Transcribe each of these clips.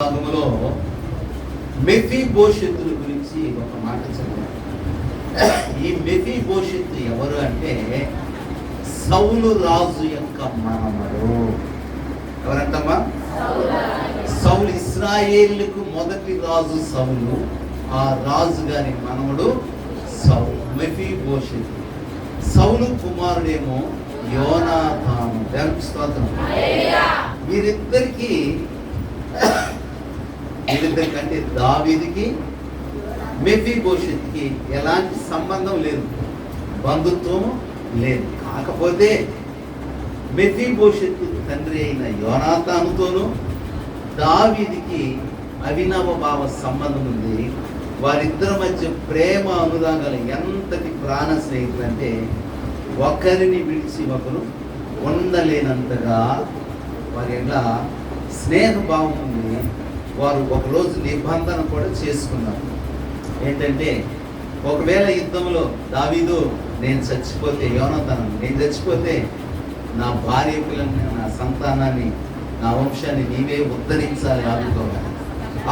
భాగములో మెఫీబోషెతుల గురించి ఒక మాట చదివాను. ఈ మెఫీబోషెతు ఎవరు అంటే సౌలు రాజు యొక్క మనమడు. ఎవరంటమ్మా? సౌలు. ఇశ్రాయేలుకు మొదటి రాజు సౌలు. ఆ రాజు గారి మనవడు సౌలు, మెఫీబోషెతు. సౌలు కుమారుడేమో యోనాతాను. దేవునికి స్తోత్రం. వీరిద్దరికంటే దావీదుకి మెఫీబోషెతుకి ఎలాంటి సంబంధం లేదు, బంధుత్వం లేదు. కాకపోతే మెఫీబోషెతు తండ్రి అయిన యోనాతానుతోనూ దావీదుకి అవినవ భావ సంబంధం ఉంది. వారిద్దరి మధ్య ప్రేమ అనురాగాలు ఎంతటి ప్రాణ స్నేహితులు అంటే ఒకరిని విడిచి ఒకరు ఉండలేనంతగా వారి ఎలా స్నేహభావం ఉంది. వారు ఒకరోజు నిబంధన కూడా చేసుకున్నారు. ఏంటంటే ఒకవేళ యుద్ధంలో దావీదు నేను చచ్చిపోతే, యోనాతాను నేను చచ్చిపోతే నా భార్య పిల్లల్ని, నా సంతానాన్ని, నా వంశాన్ని నీవే ఉద్ధరించాలి, ఆదుకోవాలి.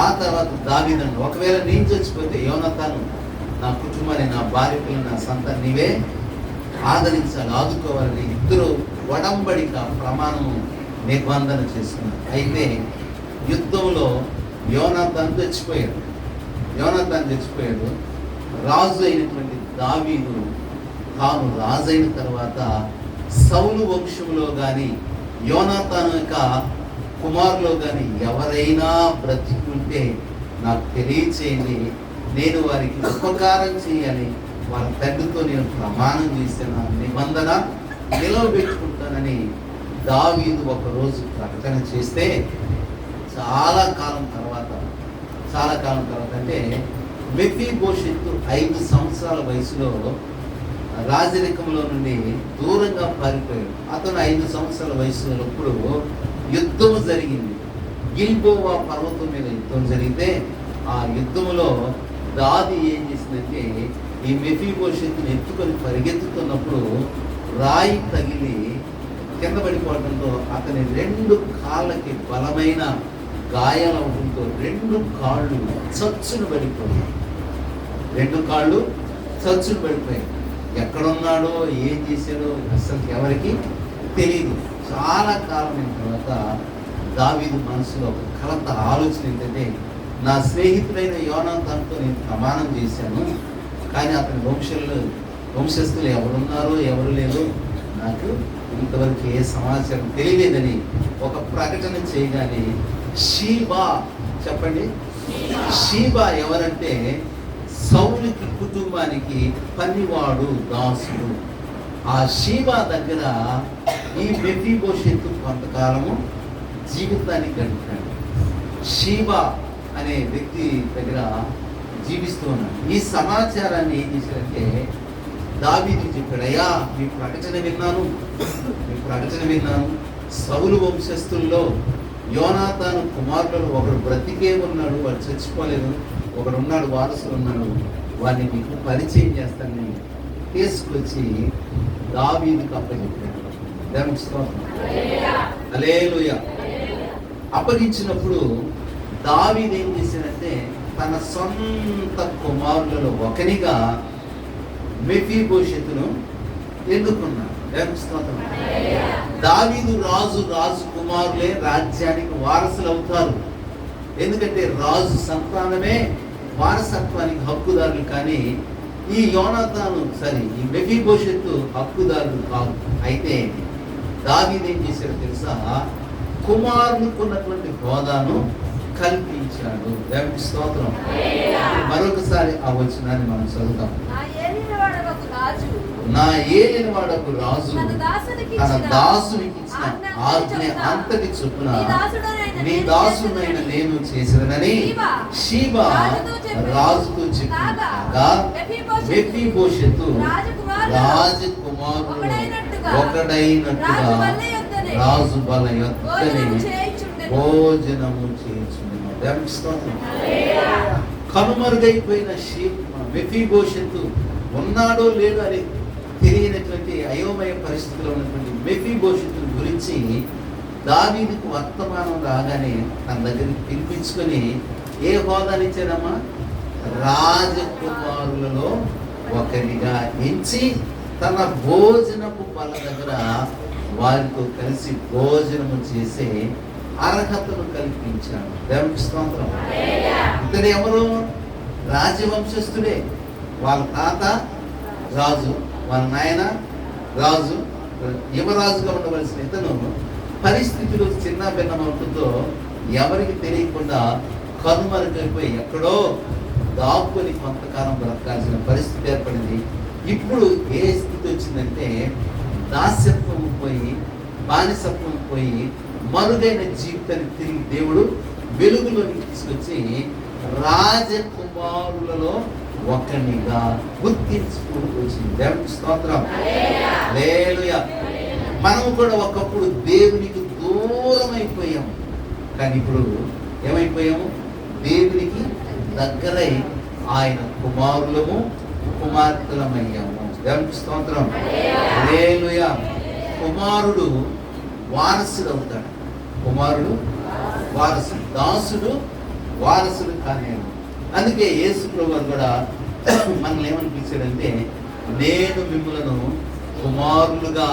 ఆ తర్వాత దావీదు ఒకవేళ నేను చచ్చిపోతే యోనాతాను నా కుటుంబాన్ని, నా భార్య పిల్లల్ని, నా సంతానం నీవే ఆదరించాలి, ఆదుకోవాలని ఇద్దరు ఒడంబడిక ప్రమాణము నిబంధన చేసుకున్నారు. అయితే యుద్ధంలో యోనాతాను చచ్చిపోయాడు. రాజు అయినటువంటి దావీదు తాను రాజు అయిన తర్వాత సౌలు వంశంలో కానీ యోనాతాను యొక్క కుమారులో కానీ ఎవరైనా బ్రతికుంటే నాకు తెలియచేయండి, నేను వారికి ఉపకారం చేయాలి, వాళ్ళ తండ్రితో నేను ప్రమాణం చేసిన నిబంధన నిలవబెట్టుకుంటానని దావీదు ఒకరోజు ప్రకటన చేస్తే చాలా కాలం తర్వాత అంటే మెఫీబోషెతు 5 సంవత్సరాల వయసులో రాజరికంలో నుండి దూరంగా పారిపోయాడు. అతను 5 సంవత్సరాల వయసులో యుద్ధం జరిగింది. గిల్బోవా పర్వతం మీద యుద్ధం జరిగితే ఆ యుద్ధంలో దాది ఏం చేసిందంటే ఈ మెఫీబోషెతుని ఎత్తుకొని పరిగెత్తుతున్నప్పుడు రాయి తగిలి కింద పడిపోవడంతో అతని 2 కాళ్ళకి బలమైన గాయాలవడంతో 2 కాళ్ళు చచ్చును పడిపోయాయి. 2 కాళ్ళు చచ్చును పడిపోయాయి. ఎక్కడున్నాడో ఏం చేశాడో అసలు ఎవరికి తెలియదు. చాలా కాలం అయిన తర్వాత దావీదు మనసులో ఒక కలత ఆలోచన ఏంటంటే, నా స్నేహితుడైన యోనాతానుతో నేను ప్రమాణం చేశాను, కానీ అతని వంశస్థులు ఎవరున్నారో ఎవరు లేదో నాకు ఇంతవరకు ఏ సమాచారం తెలియలేదని ఒక ప్రకటన చేయగానే షీబా, చెప్పండి, షీబా ఎవరంటే సౌలుకి కుటుంబానికి పనివాడు, దాసుడు. ఆ షీబా దగ్గర ఈ మెఫీబోషెతు కొంతకాలము జీవితాన్ని గడిపాడు. షీబా అనే వ్యక్తి దగ్గర జీవిస్తూ ఉన్నాడు. ఈ సమాచారాన్ని ఏం చేశారంటే దావీదు చెప్పాడు, అయ్యా మీ ప్రకటన విన్నాను, సౌలు వంశస్థుల్లో యోనాతాను కుమారులలో ఒకడు బ్రతికే ఉన్నాడు, వాడు చచ్చిపోలేదు, ఒకడు ఉన్నాడు, వారసులు ఉన్నాడు, వాడిని మీకు పరిచయం చేస్తానని తీసుకొచ్చి దావీదుకు అప్పగించాడు. దేవునికి స్తోత్రం. హల్లెలూయా. అప్పగించినప్పుడు దావీదు ఏం చేశాడంటే తన సొంత కుమారులలో ఒకనిగా మెఫీబోషెతును ఎన్నుకున్నాడు. దేవునికి స్తోత్రం. దావీదు రాజు కుమారులే రాజ్యానికి వారసులు అవుతారు. ఎందుకంటే రాజు సంతానమే వారసత్వానికి హక్కుదారులు, కానీ ఈ యోనాతాను ఈ మెఫీబోషెతు హక్కుదారులు కాదు. అయితే దావీదు ఏం చేశాడో తెలుసా? కుమారునికి ఉన్నటువంటి హోదాను కల్పించాడు. దేవునికి స్తోత్రం. మరొకసారి ఆ వచనాన్ని మనం చదువుతాం. నా ఏలినవాడకు రాజు తన దాసునికి ఇచ్చిన ఆజ్ఞ అంతటి చొప్పున నీ దాసునైన నేను చేసినని షీబా రాజుతో చెప్పగా మెఫీబోషెతు రాజకుమారుడు ఒకడైనట్టుగా రాజు బల యొక్కనే భోజనము చేయించుకున్నాడు. దేవునికి స్తోత్రం. కనుమరుగైపోయిన మెఫీబోషెతు ఉన్నాడో లేదో అని తెలియనటువంటి అయోమయ పరిస్థితిలో ఉన్నటువంటి మెఫీబోషెతు గురించి దావీదుకు వర్తమానం రాగానే తన దగ్గరికి పిలిపించుకొని ఏ హోదానిచ్చాడమ్మా? రాజకుమారులలో ఒకరిగా ఎంచి తన భోజనపు బల్ల దగ్గర వారితో కలిసి భోజనము చేసే అర్హతను కల్పించాడు. దేవునికి స్తోత్రం. ఇతడు ఎవరు? రాజవంశస్థుడే. వాళ్ళ తాత రాజు, వాళ్ళ నాయన రాజు, యువరాజుగా ఉండవలసిన ఇతను పరిస్థితులు చిన్న భిన్నమవుతుందో ఎవరికి తెలియకుండా కనుమరుగైపోయి ఎక్కడో దాక్కుని కొంతకాలం బ్రతకాల్సిన పరిస్థితి ఏర్పడింది. ఇప్పుడు ఏ స్థితి వచ్చిందంటే దాస్యత్వం పోయి, బానిసత్వం పోయి, మరుగైన జీవితాన్ని తిరిగి దేవుడు వెలుగులోకి తీసుకొచ్చి రాజకుమారులలో ఒకనిగా గుర్తించుకుని వచ్చింది. దేవునికి స్తోత్రం. హల్లెలూయా. మనము కూడా ఒకప్పుడు దేవునికి దూరం అయిపోయాము, కానీ ఇప్పుడు ఏమైపోయాము? దేవునికి దగ్గరై ఆయన కుమారులము కుమార్తెలమయ్యాము. దేవునికి స్తోత్రం. హల్లెలూయా. కుమారుడు వారసుడు అవుతాడు. కుమారుడు వారసుడు, దాసుడు వారసుడు కానేడు. అందుకే యేసు ప్రభువు కూడా మనల్ని ఏమనిపించాడంటే, నేను మిమ్మలను కుమారులుగా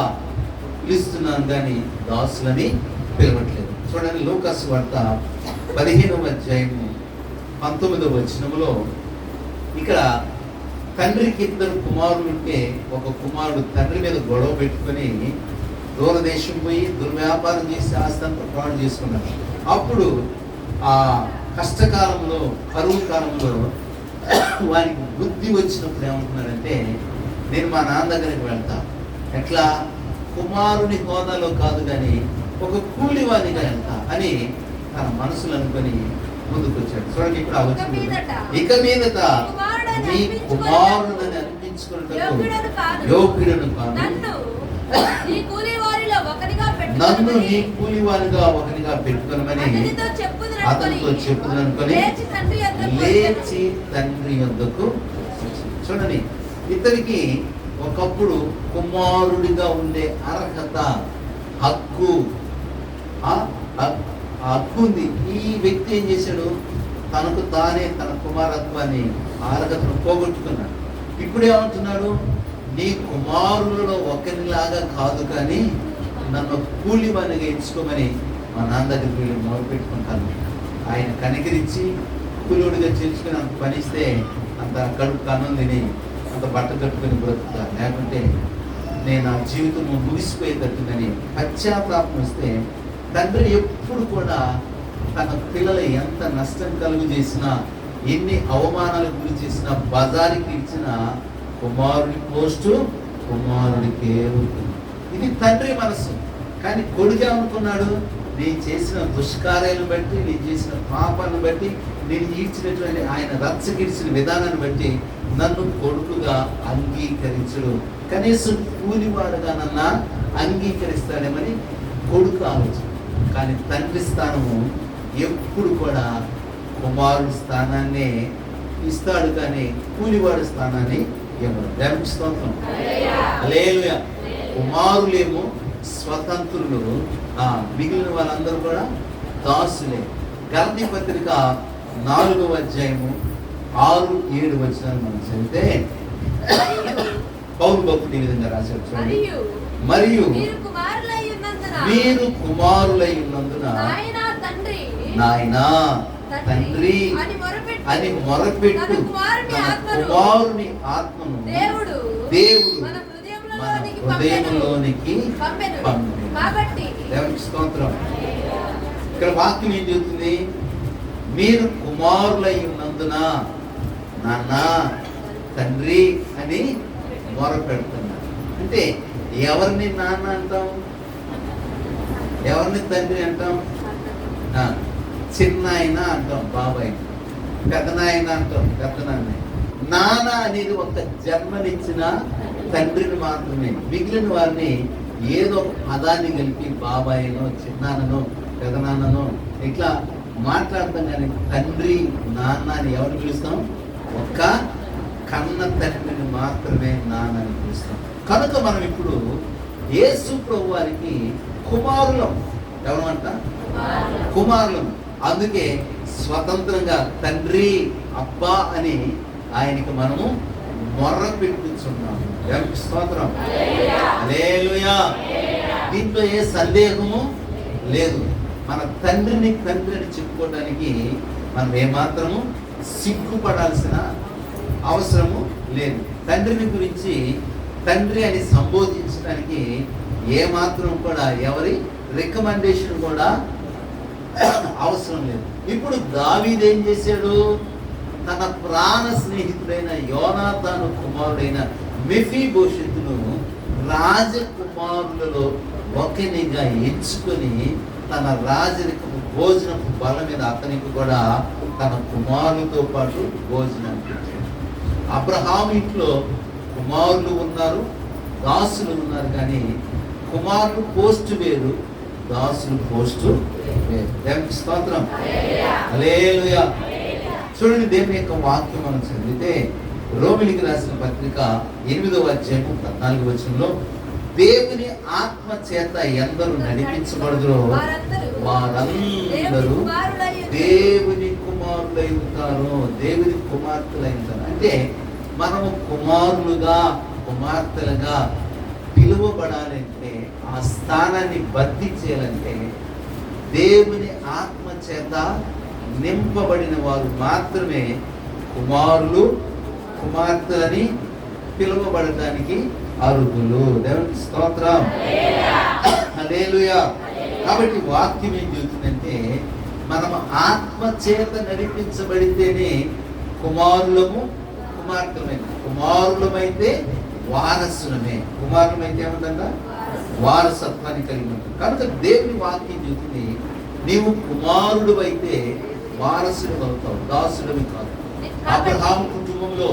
పిలుస్తున్నాను కానీ దాసులని పిలవట్లేదు. చూడండి, లూకా సువార్త 15వ అధ్యాయము 19వ వచనములో ఇక్కడ తండ్రికి 2 కుమారులు ఉంటే ఒక కుమారుడు తండ్రి మీద గొడవ పెట్టుకొని దూరదేశం పోయి దుర్వ్యాపారం చేసి ఆస్తంతా పాడు చేసుకున్నాడు. అప్పుడు ఆ కష్టకాలంలో, కరువు కాలంలో వారికి బుద్ధి వచ్చినప్పుడు ఏమంటున్నాడంటే, నేను మా నాన్న దగ్గరికి వెళ్తా, ఎట్లా? కుమారుని హోదాలో కాదు కానీ ఒక కూలివానిగా వెళ్తా అని తన మనసులు అనుకొని ముందుకు వచ్చాడు. చూడండి, ఇప్పుడు ఆ వచ్చింది, ఇక మీదట నీ కుమారుడని అనిపించుకున్నట్టు యోగ్యుడను కాదు, నన్ను నీ కూలివానిగా ఒకనిగా పెట్టుకునమని అతనితో చెప్పుదనుకొని లేచి తండ్రి వద్దకు. చూడండి, ఇతనికి ఒకప్పుడు కుమారుడిగా ఉండే అర్హత, హక్కు ఉంది. ఈ వ్యక్తి ఏం చేశాడు? తనకు తానే తన కుమారత్వాన్ని, అర్హతను పోగొట్టుకున్నాడు. ఇప్పుడు ఏమంటున్నాడు? నీ కుమారులలో ఒకరిలాగా కాదు కానీ నన్ను కూలివానిగా ఎంచుకోమని మా నాన్న దగ్గరికి వెళ్ళి మొదలు పెట్టుకుంటాను. ఆయన కనికరించి కూలివాడిగా చేర్చుకొని అంత పనిస్తే అంత కడుపు కన్నం తిని అంత బట్ట కట్టుకొని బ్రతుకుతా, లేకుంటే నేను ఆ జీవితం ముగిసిపోయేటట్టుందని పశ్చాత్తాపం వస్తే తండ్రి ఎప్పుడు కూడా తన పిల్లలు ఎంత నష్టం కలుగు చేసినా, ఎన్ని అవమానాలకు గురి చేసినా, బజారికి ఇచ్చిన కుమారుడి పోస్టు కుమారుడికే ఉంటుంది. ఇది తండ్రి మనసు. కానీ కొడుకు అనుకున్నాడు, నేను చేసిన దుష్కార్యాలను బట్టి, నేను చేసిన పాపాలను బట్టి, నేను ఈడ్చినటువంటి ఆయన రచ్చగిడిచిన విధానాన్ని బట్టి నన్ను కొడుకుగా అంగీకరించడు, కనీసం కూలివాడుగా నన్ను అంగీకరిస్తాడేమని కొడుకు ఆలోచన. కానీ తండ్రి స్థానము ఎప్పుడు కూడా కుమారుడి స్థానాన్నే ఇస్తాడు, కానీ కూలివాడి స్థానాన్ని ఇవ్వడు. దేవునికి స్తోత్రం. హల్లెలూయా. కుమారులేమో స్వతంత్రులు, మిగిలిన వాళ్ళందరూ కూడా దాసులే. గలతీ పత్రిక 4వ అధ్యాయము 6-7 వచనాలు మనం చదివితే పౌలు భక్తుడు ఈ విధంగా రాశాడు. చూడండి, మరియు మీరు కుమారులై ఉన్నందున నాయనా తండ్రి అని మొరపెట్టు, కుమారుని ఆత్మను దేవుడు మన హృదయంలోనికి పంపెను. దేవునికి స్తోత్రం. ఇక్కడ వాక్యం ఏం చెబుతుంది? మీరు కుమారులై ఉన్నందున నాన్న తండ్రి అని మొరపెడుతున్నారు. అంటే ఎవరిని నాన్న అంటాం? ఎవరిని తండ్రి అంటాం? చిన్న ఆయన అంటాం బాబాయ్, పెద్దనాయన అంటాం పెద్దనాన్న. నాన్న అనేది ఒక జన్మనిచ్చిన తండ్రిని మాత్రమే. మిగిలిన వారిని ఏదో ఒక పదాన్ని కలిపి బాబాయ్నో, చిన్నాన్ననో, పెదనాన్ననో ఇట్లా మాట్లాడతాం. కానీ తండ్రి, నాన్న అని ఎవరిని పిలుస్తాం? ఒక్క కన్న తండ్రిని మాత్రమే నాన్న అని పిలుస్తాం. కనుక మనం ఇప్పుడు యేసు ప్రభు వారికి కుమారులం. ఎవరమంట? కుమారులం. అందుకే స్వతంత్రంగా తండ్రి అబ్బా అని ఆయనకి మనము మొర్ర పెట్టుకుంటున్నాము. దేవునికి స్తోత్రం. హల్లెలూయా. దీంట్లో ఏ సందేహము లేదు. మన తండ్రిని తండ్రి అని చెప్పుకోవడానికి మనం ఏమాత్రము సిగ్గుపడాల్సిన అవసరము లేదు. తండ్రిని గురించి తండ్రి అని సంబోధించడానికి ఏమాత్రం కూడా ఎవరి రికమెండేషన్ కూడా అవసరం లేదు. ఇప్పుడు దావీదు ఏం చేశాడు? తన ప్రాణ స్నేహితుడైన యోనాతాను కుమారుడైన మెఫీబోషెతును రాజకుమారులలో ఒకనిగా ఎంచుకొని తన రాజరికపు భోజనపు బల మీద అతనికి కూడా తన కుమారులతో పాటు భోజనం పెట్టాడు. అబ్రహాము ఇంట్లో కుమారులు ఉన్నారు, దాసులు ఉన్నారు. కానీ కుమారులు పోస్టు వేరు, దాసులు పోస్టు వేరు. దేవునికి స్తోత్రం. హల్లెలూయా. చూడండి, దేవుని యొక్క వాక్యం మనం చదివితే రోమిలికి రాసిన పత్రిక 8వ అధ్యాయం 14వ వచనంలో దేవుని ఆత్మ చేత ఎందరూ నడిపించబడుదురో వారందరూ దేవుని కుమారులై ఉంటారు, దేవుని కుమార్తెలై ఉంటారు. అంటే మనము కుమారులుగా కుమార్తెలుగా పిలువబడాలంటే, ఆ స్థానాన్ని భర్తీ చేయాలంటే దేవుని ఆత్మ చేత నింపబడిన వారు మాత్రమే కుమారులు కుమార్తెలని పిలువబడటానికి అర్హులు. దేవునికి స్తోత్రం. హల్లెలూయా. కాబట్టి వాక్యం ఏం చెబుతుందంటే, మనం ఆత్మ చేత నడిపించబడితేనే కుమారులము కుమార్తెలమే. కుమారులమైతే వారసులమే. కుమారులమైతే ఏమంటా? వారసత్వాన్ని కలిగి ఉంటాం. కనుక దేవుని వాక్యం చెబుతుంది, నీవు కుమారుడు అయితే వారసుడు అవుతావు, దాసుడివి కాదు. అబ్రహాము కుటుంబంలో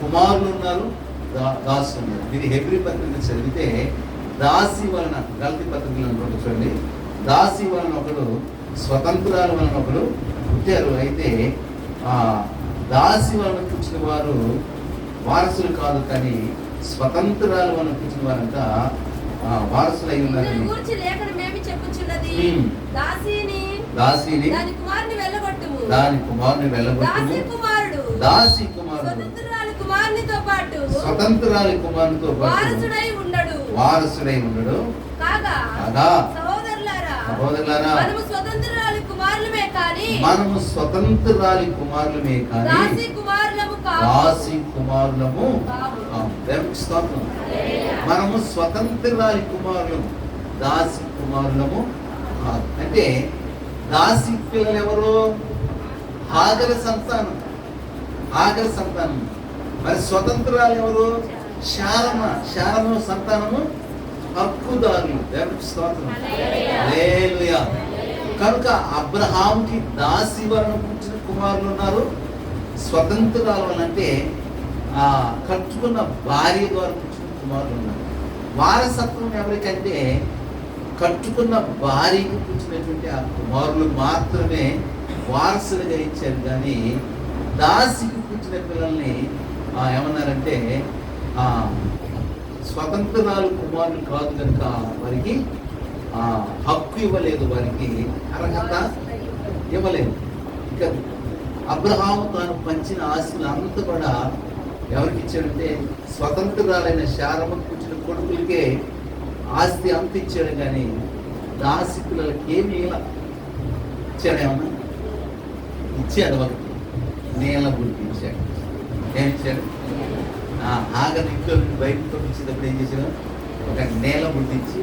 కుమారులు ఉన్నారు, దాసులు ఉన్నారు. మీరు హెబ్రీ పత్రిక చదివితే దాసి వలన, గల్తీ పత్రికలు అనుకుంటూ చూడండి, దాసి వలన ఒకడు, స్వతంత్రాల వలన ఒకడు పుట్టారు. అయితే దాసి వలన పుట్టిన వారు వారసులు కాదు, కానీ స్వతంత్రాల వలన పుట్టిన వారంతా వారసులు అయి ఉన్నారని దాసిని దాని కుమారుని వెళ్ళగొట్టుము, దాసి కుమారుడు స్వతంత్రాలి కుమారునితో పాటు వారసుడై ఉండడు. కాగా సహోదరులారా, మనము స్వతంత్రాలి కుమారులమే కానీ దాసి కుమారులము స్తోత్రం. మనము స్వతంత్రాలి కుమారులము, దాసి కుమారులము కాదు. అంటే దాసి పిల్లలు ఎవరు? హాగరు సంతానం. మరి స్వతంత్రాలు ఎవరు? శారము సంతానము, హక్కుదారులు. దేవునికి స్తోత్రం. హల్లెలూయా. కనుక అబ్రహాముకి దాసి వలన పుట్టిన కుమారులు ఉన్నారు, స్వతంత్రాల వలన అంటే కట్టుకున్న భార్య ద్వారా పుట్టిన కుమారులు ఉన్నారు. వారసత్వం ఎవరికంటే కట్టుకున్న భార్యకి పుట్టినటువంటి ఆ కుమారులు మాత్రమే వారసులుగా ఇచ్చారు. కానీ దాసికి పుట్టిన పిల్లల్ని ఏమన్నారంటే స్వతంత్రాలు కుమారులు కాదు కనుక వారికి హక్కు ఇవ్వలేదు, వారికి అర్హత ఇవ్వలేదు. ఇక అబ్రహాము తాను పంచిన ఆస్తులు అంతా కూడా ఎవరికి ఇచ్చాడంటే స్వతంత్రాలైన శారమ్మకు పుట్టిన కొడుకులకే ఆస్తి అంత ఇచ్చాడు. కానీ దాసి పిల్లలకి ఏమి ఇచ్చాడు? ఏమన్నా ఇచ్చాడు. ఒకటి నేల గుడికి ఇచ్చాడు. ఏమిచ్చాడు? ఆగని ఇంట్లో బయటకు పంపించేటప్పుడు ఏం చేశాడు? ఒక నేల గుడ్డిచ్చి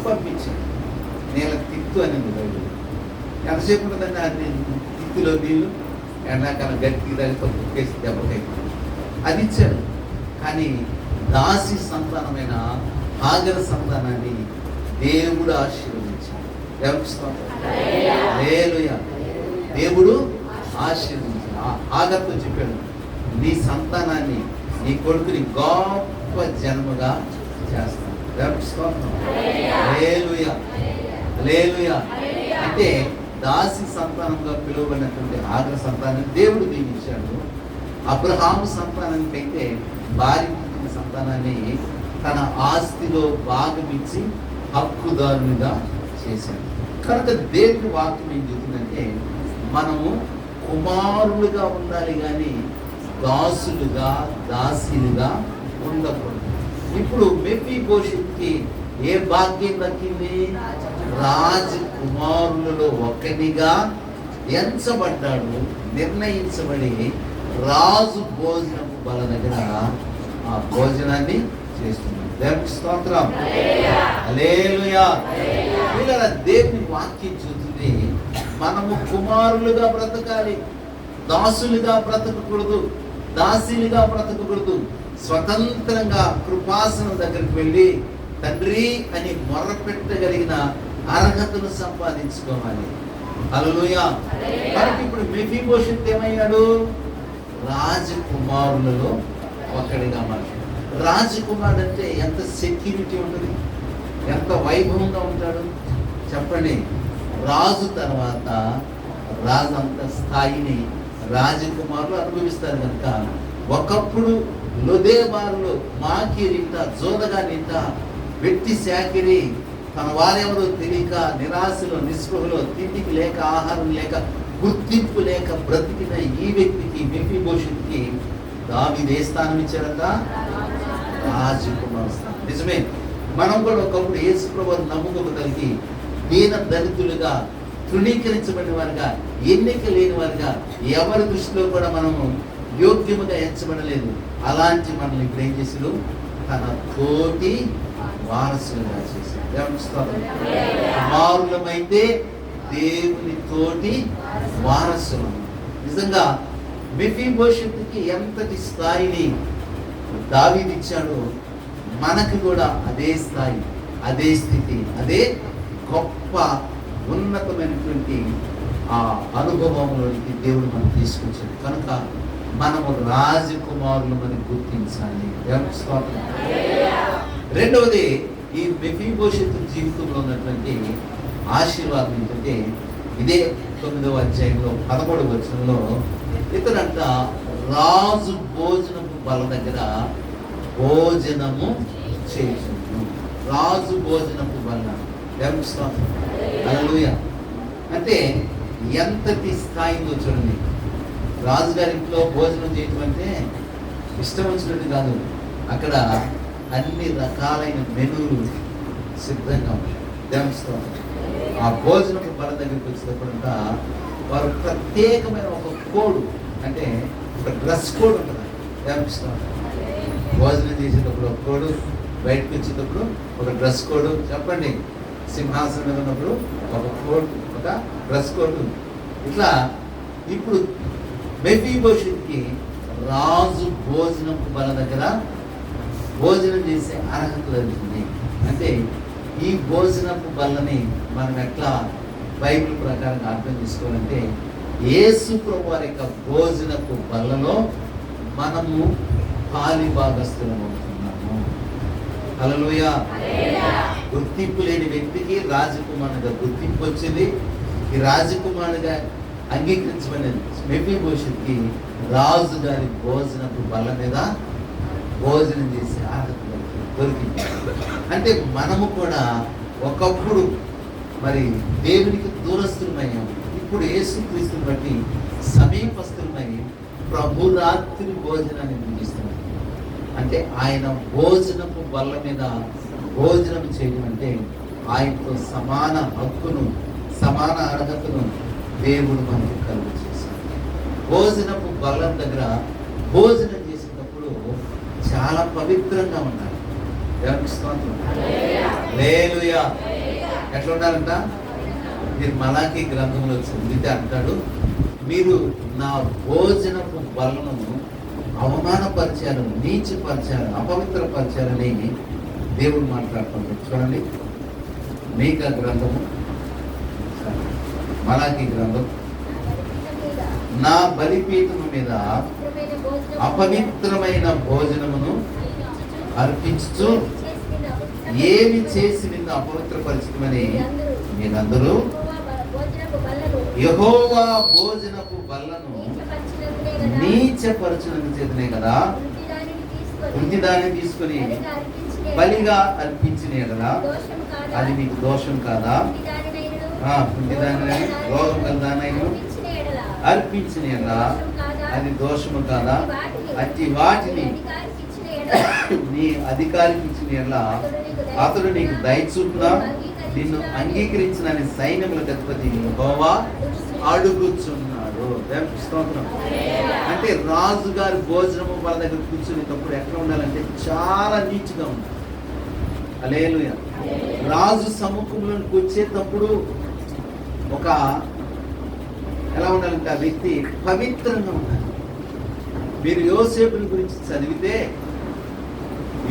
పంపించాడు. నేల తిత్తు అనేది బయట ఎంతసేపు ఉంటుందండి అది తిత్తులో నీళ్ళు, ఎండాకాలం గట్టికి తగ్గితే కుక్కేసి దెబ్బకాయ అది ఇచ్చాడు. కానీ దాసి సంతానమైన హాగరు సంతానాన్ని దేవుడు ఆశీర్వదించాడు. హల్లెలూయా. దేవుడు ఆశీర్వదించాడు. హాగరుతో చెప్పాడు, నీ సంతానాన్ని, నీ కొడుకుని గొప్ప జన్మగా చేస్తాను. హల్లెలూయా. హల్లెలూయా. అంటే దాసి సంతానంగా పిలువబడినటువంటి హాగరు సంతానాన్ని దేవుడు దీవించాడు. అబ్రహాము సంతానానికైతే భార్య పుట్టిన సంతానాన్ని తన ఆస్తిలో భాగం ఇచ్చి హక్కుదారునిగా చేశాడు. కనుక దేవుని వాక్యం ఏం చెప్తుందంటే మనము కుమారులుగా ఉండాలి కానీ దాసులుగా దాసీలుగా ఉండకూడదు. ఇప్పుడు మెఫీబోషెతుకి ఏ భాగ్యం దక్కింది? రాజకుమారులలో ఒకనిగా ఎంచబడ్డాడు, నిర్ణయించబడి రాజు భోజనపు బల దగ్గర ఆ భోజనాన్ని చేస్తున్నాడు. దేవునికి స్తోత్రం, హల్లెలూయా. వీళ్ళ దేవుని వాక్యం చూస్తుంది మనము కుమారులుగా బ్రతకాలి, దాసులుగా బ్రతకకూడదు, దాసీలుగా బ్రతకకూడదు. స్వతంత్రంగా కృపాసనం దగ్గరికి వెళ్ళి తండ్రి అని మొర్రపెట్టగలిగిన అర్హతను సంపాదించుకోవాలి. హల్లెలూయా. కాబట్టి ఇప్పుడు మెఫీబోషెత్ ఏమయ్యాడు? రాజకుమారులలో ఒకడిగా మాట్లాడు. రాజకుమారుడు అంటే ఎంత సెక్యూరిటీ ఉంటుంది, ఎంత వైభవంగా ఉంటాడు చెప్పండి. రాజు తర్వాత రాజు అంత స్థాయిని రాజకుమారులు అనుభవిస్తారు. కనుక ఒకప్పుడు లొదేబారులో మాకిరింట జోదగానింట వ్యక్తి శాకిరి తన వారెవరో తెలియక నిరాశలో నిస్పృహలో తిండికి లేక ఆహారం లేక గుర్తింపు లేక బ్రతికిన ఈ వ్యక్తికి మెఫీబోషెతుకి దావీదు ఏ స్థానం ఇచ్చారట? రాజకుమారు స్థానం. నిజమే, మనం కూడా ఒకప్పుడు యేసు ప్రభువుని నమ్ముకోగలిగి దీన దళితులుగా తృణీకరించబడిన వారుగా ఎన్నిక లేని వారుగా ఎవరి దృష్టిలో కూడా మనము యోగ్యముగా ఎంచబడలేదు. అలాంటి మనల్ని ఇప్పుడు ఏం చేసాడు? తన తోటి వారసులుగా చేశాడు. కుమారులమైతే దేవుని తోటి వారసులు. నిజంగా మెఫీబోషెతుకి ఎంతటి స్థాయిని దావీదు ఇచ్చాడో మనకు కూడా అదే స్థాయి, అదే స్థితి, అదే గొప్ప ఉన్నతమైనటువంటి ఆ అనుభవంలోనికి దేవుడు మనం తీసుకొచ్చాడు. కనుక మనము రాజకుమారులమని గుర్తించాలి. రెండవది, ఈ మెఫీబోషెతు జీవితంలో ఉన్నటువంటి ఆశీర్వాదం ఏంటంటే ఇదే 9వ అధ్యాయంలో 13వ వచనంలో ఇతరంట రాజు భోజనము బల దగ్గర భోజనము చేయుచుండు. రాజు భోజనపు బల. హల్లెలూయా. అంటే ఎంతటి స్థాయిలో చూడండి. రాజుగారి ఇంట్లో భోజనం చేయటం అంటే ఇష్టం వచ్చినట్టు కాదు. అక్కడ అన్ని రకాలైన మెనూలు సిద్ధంగా ఉంటాయి. దేవస్థానం ఆ భోజనపు బల దగ్గరికి వచ్చినప్పుడంతా వారు ప్రత్యేకమైన ఒక కోడ్, అంటే ఒక డ్రెస్ కోడ్ ఉంటుంది. దేవస్థానం భోజనం చేసేటప్పుడు ఒక కోడు, బయటకు వచ్చేటప్పుడు ఒక డ్రెస్ కోడ్. చెప్పండి, సింహాసనం మీద ఉన్నప్పుడు ఒక కోడ్, ఒక డ్రెస్ కోడ్ ఉంది. ఇట్లా ఇప్పుడు మెఫీబోషెతుకి రాజు భోజనపు బల దగ్గర భోజనం చేసే అర్హత దొరికింది. అంటే ఈ భోజనపు బలని మనం ఎట్లా బైబిల్ ప్రకారం అర్థం చేసుకోవాలంటే యేసు ప్రభు వారి యొక్క భోజనపు బలలో మనము పాలి భాగస్థులం అవుతున్నాము. హల్లెలూయా. గుర్తింపు లేని వ్యక్తికి రాజకుమారునిగా గుర్తింపు వచ్చింది. ఈ రాజకుమారునిగా అంగీకరించబడినది మెఫీబోషెతుకి రాజు గారి భోజనపు బల్ల మీద భోజనం చేసే అర్హత దొరికింది. అంటే మనము కూడా ఒకప్పుడు మరి దేవునికి దూరస్తులమయ్యాము. ఇప్పుడు యేసుక్రీస్తుని బట్టి సమీపస్తులమై ప్రభు రాత్రి భోజనాన్ని ముగిస్తున్నాం. అంటే ఆయన భోజనపు బల్ల మీద భోజనం చేయడం అంటే ఆయనతో సమాన హక్కును, సమాన అర్హతను దేవుడు మనకు కలుగు చేశాడు. భోజనపు బల్ల దగ్గర భోజనం చేసేటప్పుడు చాలా పవిత్రంగా ఉండాలి. దేవునికి స్తోత్రం, హల్లెలూయా. ఎట్లా ఉండాలంట? మీరు మలాకీ గ్రంథంలో చదివితే అంటాడు, మీరు నా భోజనపు బలను అవమానపరిచారు, నీచపరిచారు, అపవిత్రపరిచారని దేవుడు మాట్లాడుతున్నాడు. చూడండి, మీకా గ్రంథము, మలాకీ గ్రంథం, నా బలిపీఠము మీద అపవిత్రమైన భోజనమును అర్పించుచు ఏమి చేసి నిన్ను అపవిత్రపరిచితమని మీరందరూ యెహోవా భోజనపు బల్లను నీచపరచునని చేతనే కదా వృద్ధి దాన్ని తీసుకొని బలిగా అర్పించిన ఎడల అది నీకు దోషం కాదా? పుట్టిదాని రోగం కలదానైనా అర్పించిన ఎడల అది దోషము కాదా? అట్టి వాటిని నీ అధికారికి ఇచ్చిన ఎడల అతడు నీకు దయచూపున నిన్ను అంగీకరించిన సైన్యములకు అధిపతి యెహోవా అడుగుచున్నాడు. దేవునికి స్తోత్రం. అంటే రాజు గారి భోజనము వాళ్ళ దగ్గర కూర్చునేటప్పుడు ఎట్లా ఉండాలంటే చాలా నీట్గా ఉండాలి. హల్లెలూయా. రాజు సముఖంలోకి వచ్చేటప్పుడు ఒక ఎలా ఉండాలంటే ఆ వ్యక్తి పవిత్రంగా ఉండాలి. మీరు యోసేపుని గురించి చదివితే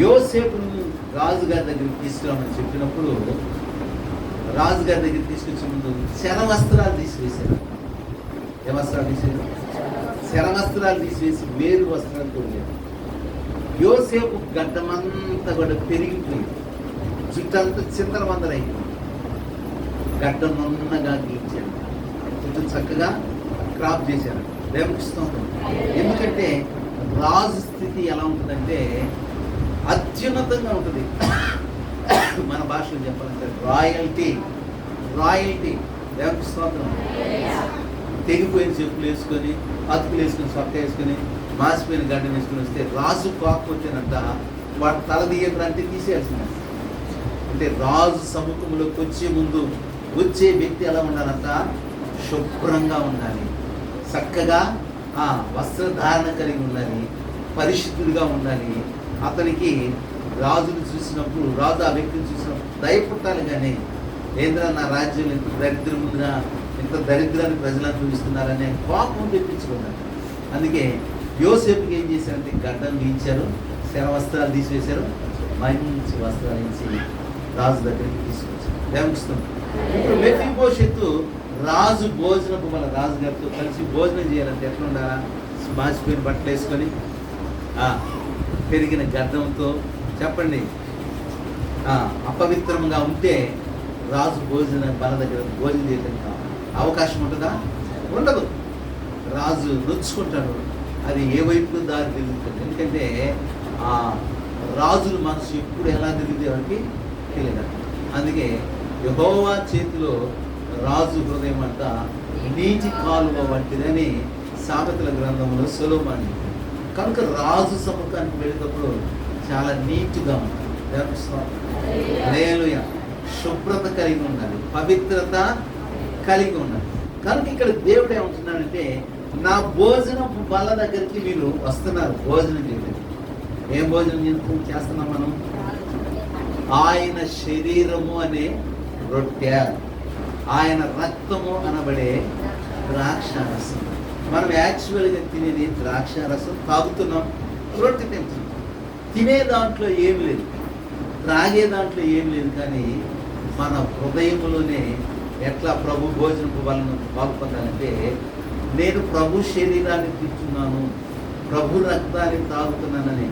యోసేపుని రాజుగారి దగ్గరికి తీసుకురామని చెప్పినప్పుడు రాజుగారి దగ్గర తీసుకొచ్చే ముందు శర వస్త్రాలు తీసివేశారు. ఏ వస్త్రాలు తీసేది? శర వస్త్రాలు తీసివేసి వేరు వస్త్రాలు తోడారు. యోసేపు గడ్డమంతా కూడా పెరిగిపోయింది, చుట్టంతా చింతరవందరైంది. గడ్డం నున్నగా గీర్చారు, చుట్టూ చక్కగా క్రాప్ చేశారు. దేవునికి స్తోత్రం. ఎందుకంటే రాజు స్థితి ఎలా ఉంటుందంటే అత్యున్నతంగా ఉంటుంది. మన భాషలో చెప్పాలంటే రాయల్టీ. దేవునికి స్తోత్రం. తెగిపోయిన చెప్పులు వేసుకొని, అతుకులు వేసుకొని, సొక్క వేసుకొని, మాసిపోయిన గడ్డం వేసుకొని వస్తే రాజు కాకపోతేనంట వాడు తల తీయకంటే తీసేయాల్సింది. అంటే రాజు సముఖంలోకి వచ్చే ముందు వచ్చే వ్యక్తి ఎలా ఉండాలంట? శుభ్రంగా ఉండాలి, చక్కగా వస్త్రధారణ కలిగి ఉండాలి, పరిశుద్ధుడిగా ఉండాలి. అతనికి రాజును చూసినప్పుడు, రాజు ఆ వ్యక్తిని చూసినప్పుడు దయపుట్టాలి. కానీ ఏంద్రా నా రాజ్యం ఎంత దరిద్రముగా, ఎంత దరిద్రాన్ని ప్రజలు అనుభవిస్తున్నారనే కోపం తెప్పించుకున్నారు. అందుకే యోసేపుకి ఏం చేశారంటే గడ్డం గీయించారు, శర వస్త్రాలు తీసివేశారు, మంచి వస్త్రాలు ఇచ్చి రాజు దగ్గరికి తీసుకొచ్చారు. దేవకిస్తాం. ఇప్పుడు మెఫీబోషెతు రాజు భోజనపు మన రాజుగారితో కలిసి భోజనం చేయాలంటే ఎట్లా ఉండాలా? మాసిపోయిన బట్టలు వేసుకొని పెరిగిన గడ్డంతో చెప్పండి అపవిత్రంగా ఉంటే రాజు మన దగ్గర భోజనం చేయడానికి అవకాశం ఉంటుందా? ఉండదు. రాజు నొచ్చుకుంటాడు. అది ఏ వైపు దారి తిరుగుతుంది. ఎందుకంటే ఆ రాజుల మనసు ఎప్పుడు ఎలా తిరిగితే వారికి తెలియదు. అందుకే యెహోవా చేతిలో రాజు హృదయం అంట నీటి కాలువ వంటిదని సామెతల గ్రంథంలో సొలొమోను. కనుక రాజు సముఖానికి వెళ్ళేటప్పుడు చాలా నీట్గా ఉండాలి. హల్లెలూయా. శుభ్రత కలిగి ఉండాలి, పవిత్రత కలిగి ఉండాలి. కనుక ఇక్కడ దేవుడు ఏమంటున్నాడంటే నా భోజనం బల్ల దగ్గరికి మీరు వస్తున్నారు భోజనం చేయలేదు. ఏం భోజనం చేస్తున్నాం మనం? ఆయన శరీరము అనే రొట్టె, ఆయన రక్తము అనబడే ద్రాక్షారసం. మనం యాక్చువల్గా తినేది ద్రాక్షారసం, తాగుతున్నాం, రొట్టె తింటున్నాం. తినే దాంట్లో ఏమి లేదు, త్రాగే దాంట్లో ఏమి లేదు. కానీ మన హృదయంలోనే ఎట్లా ప్రభు భోజనపు వలన పాల్పొందాలంటే నేను ప్రభు శరీరాన్ని తింటున్నాను, ప్రభు రక్తాన్ని తాగుతున్నానని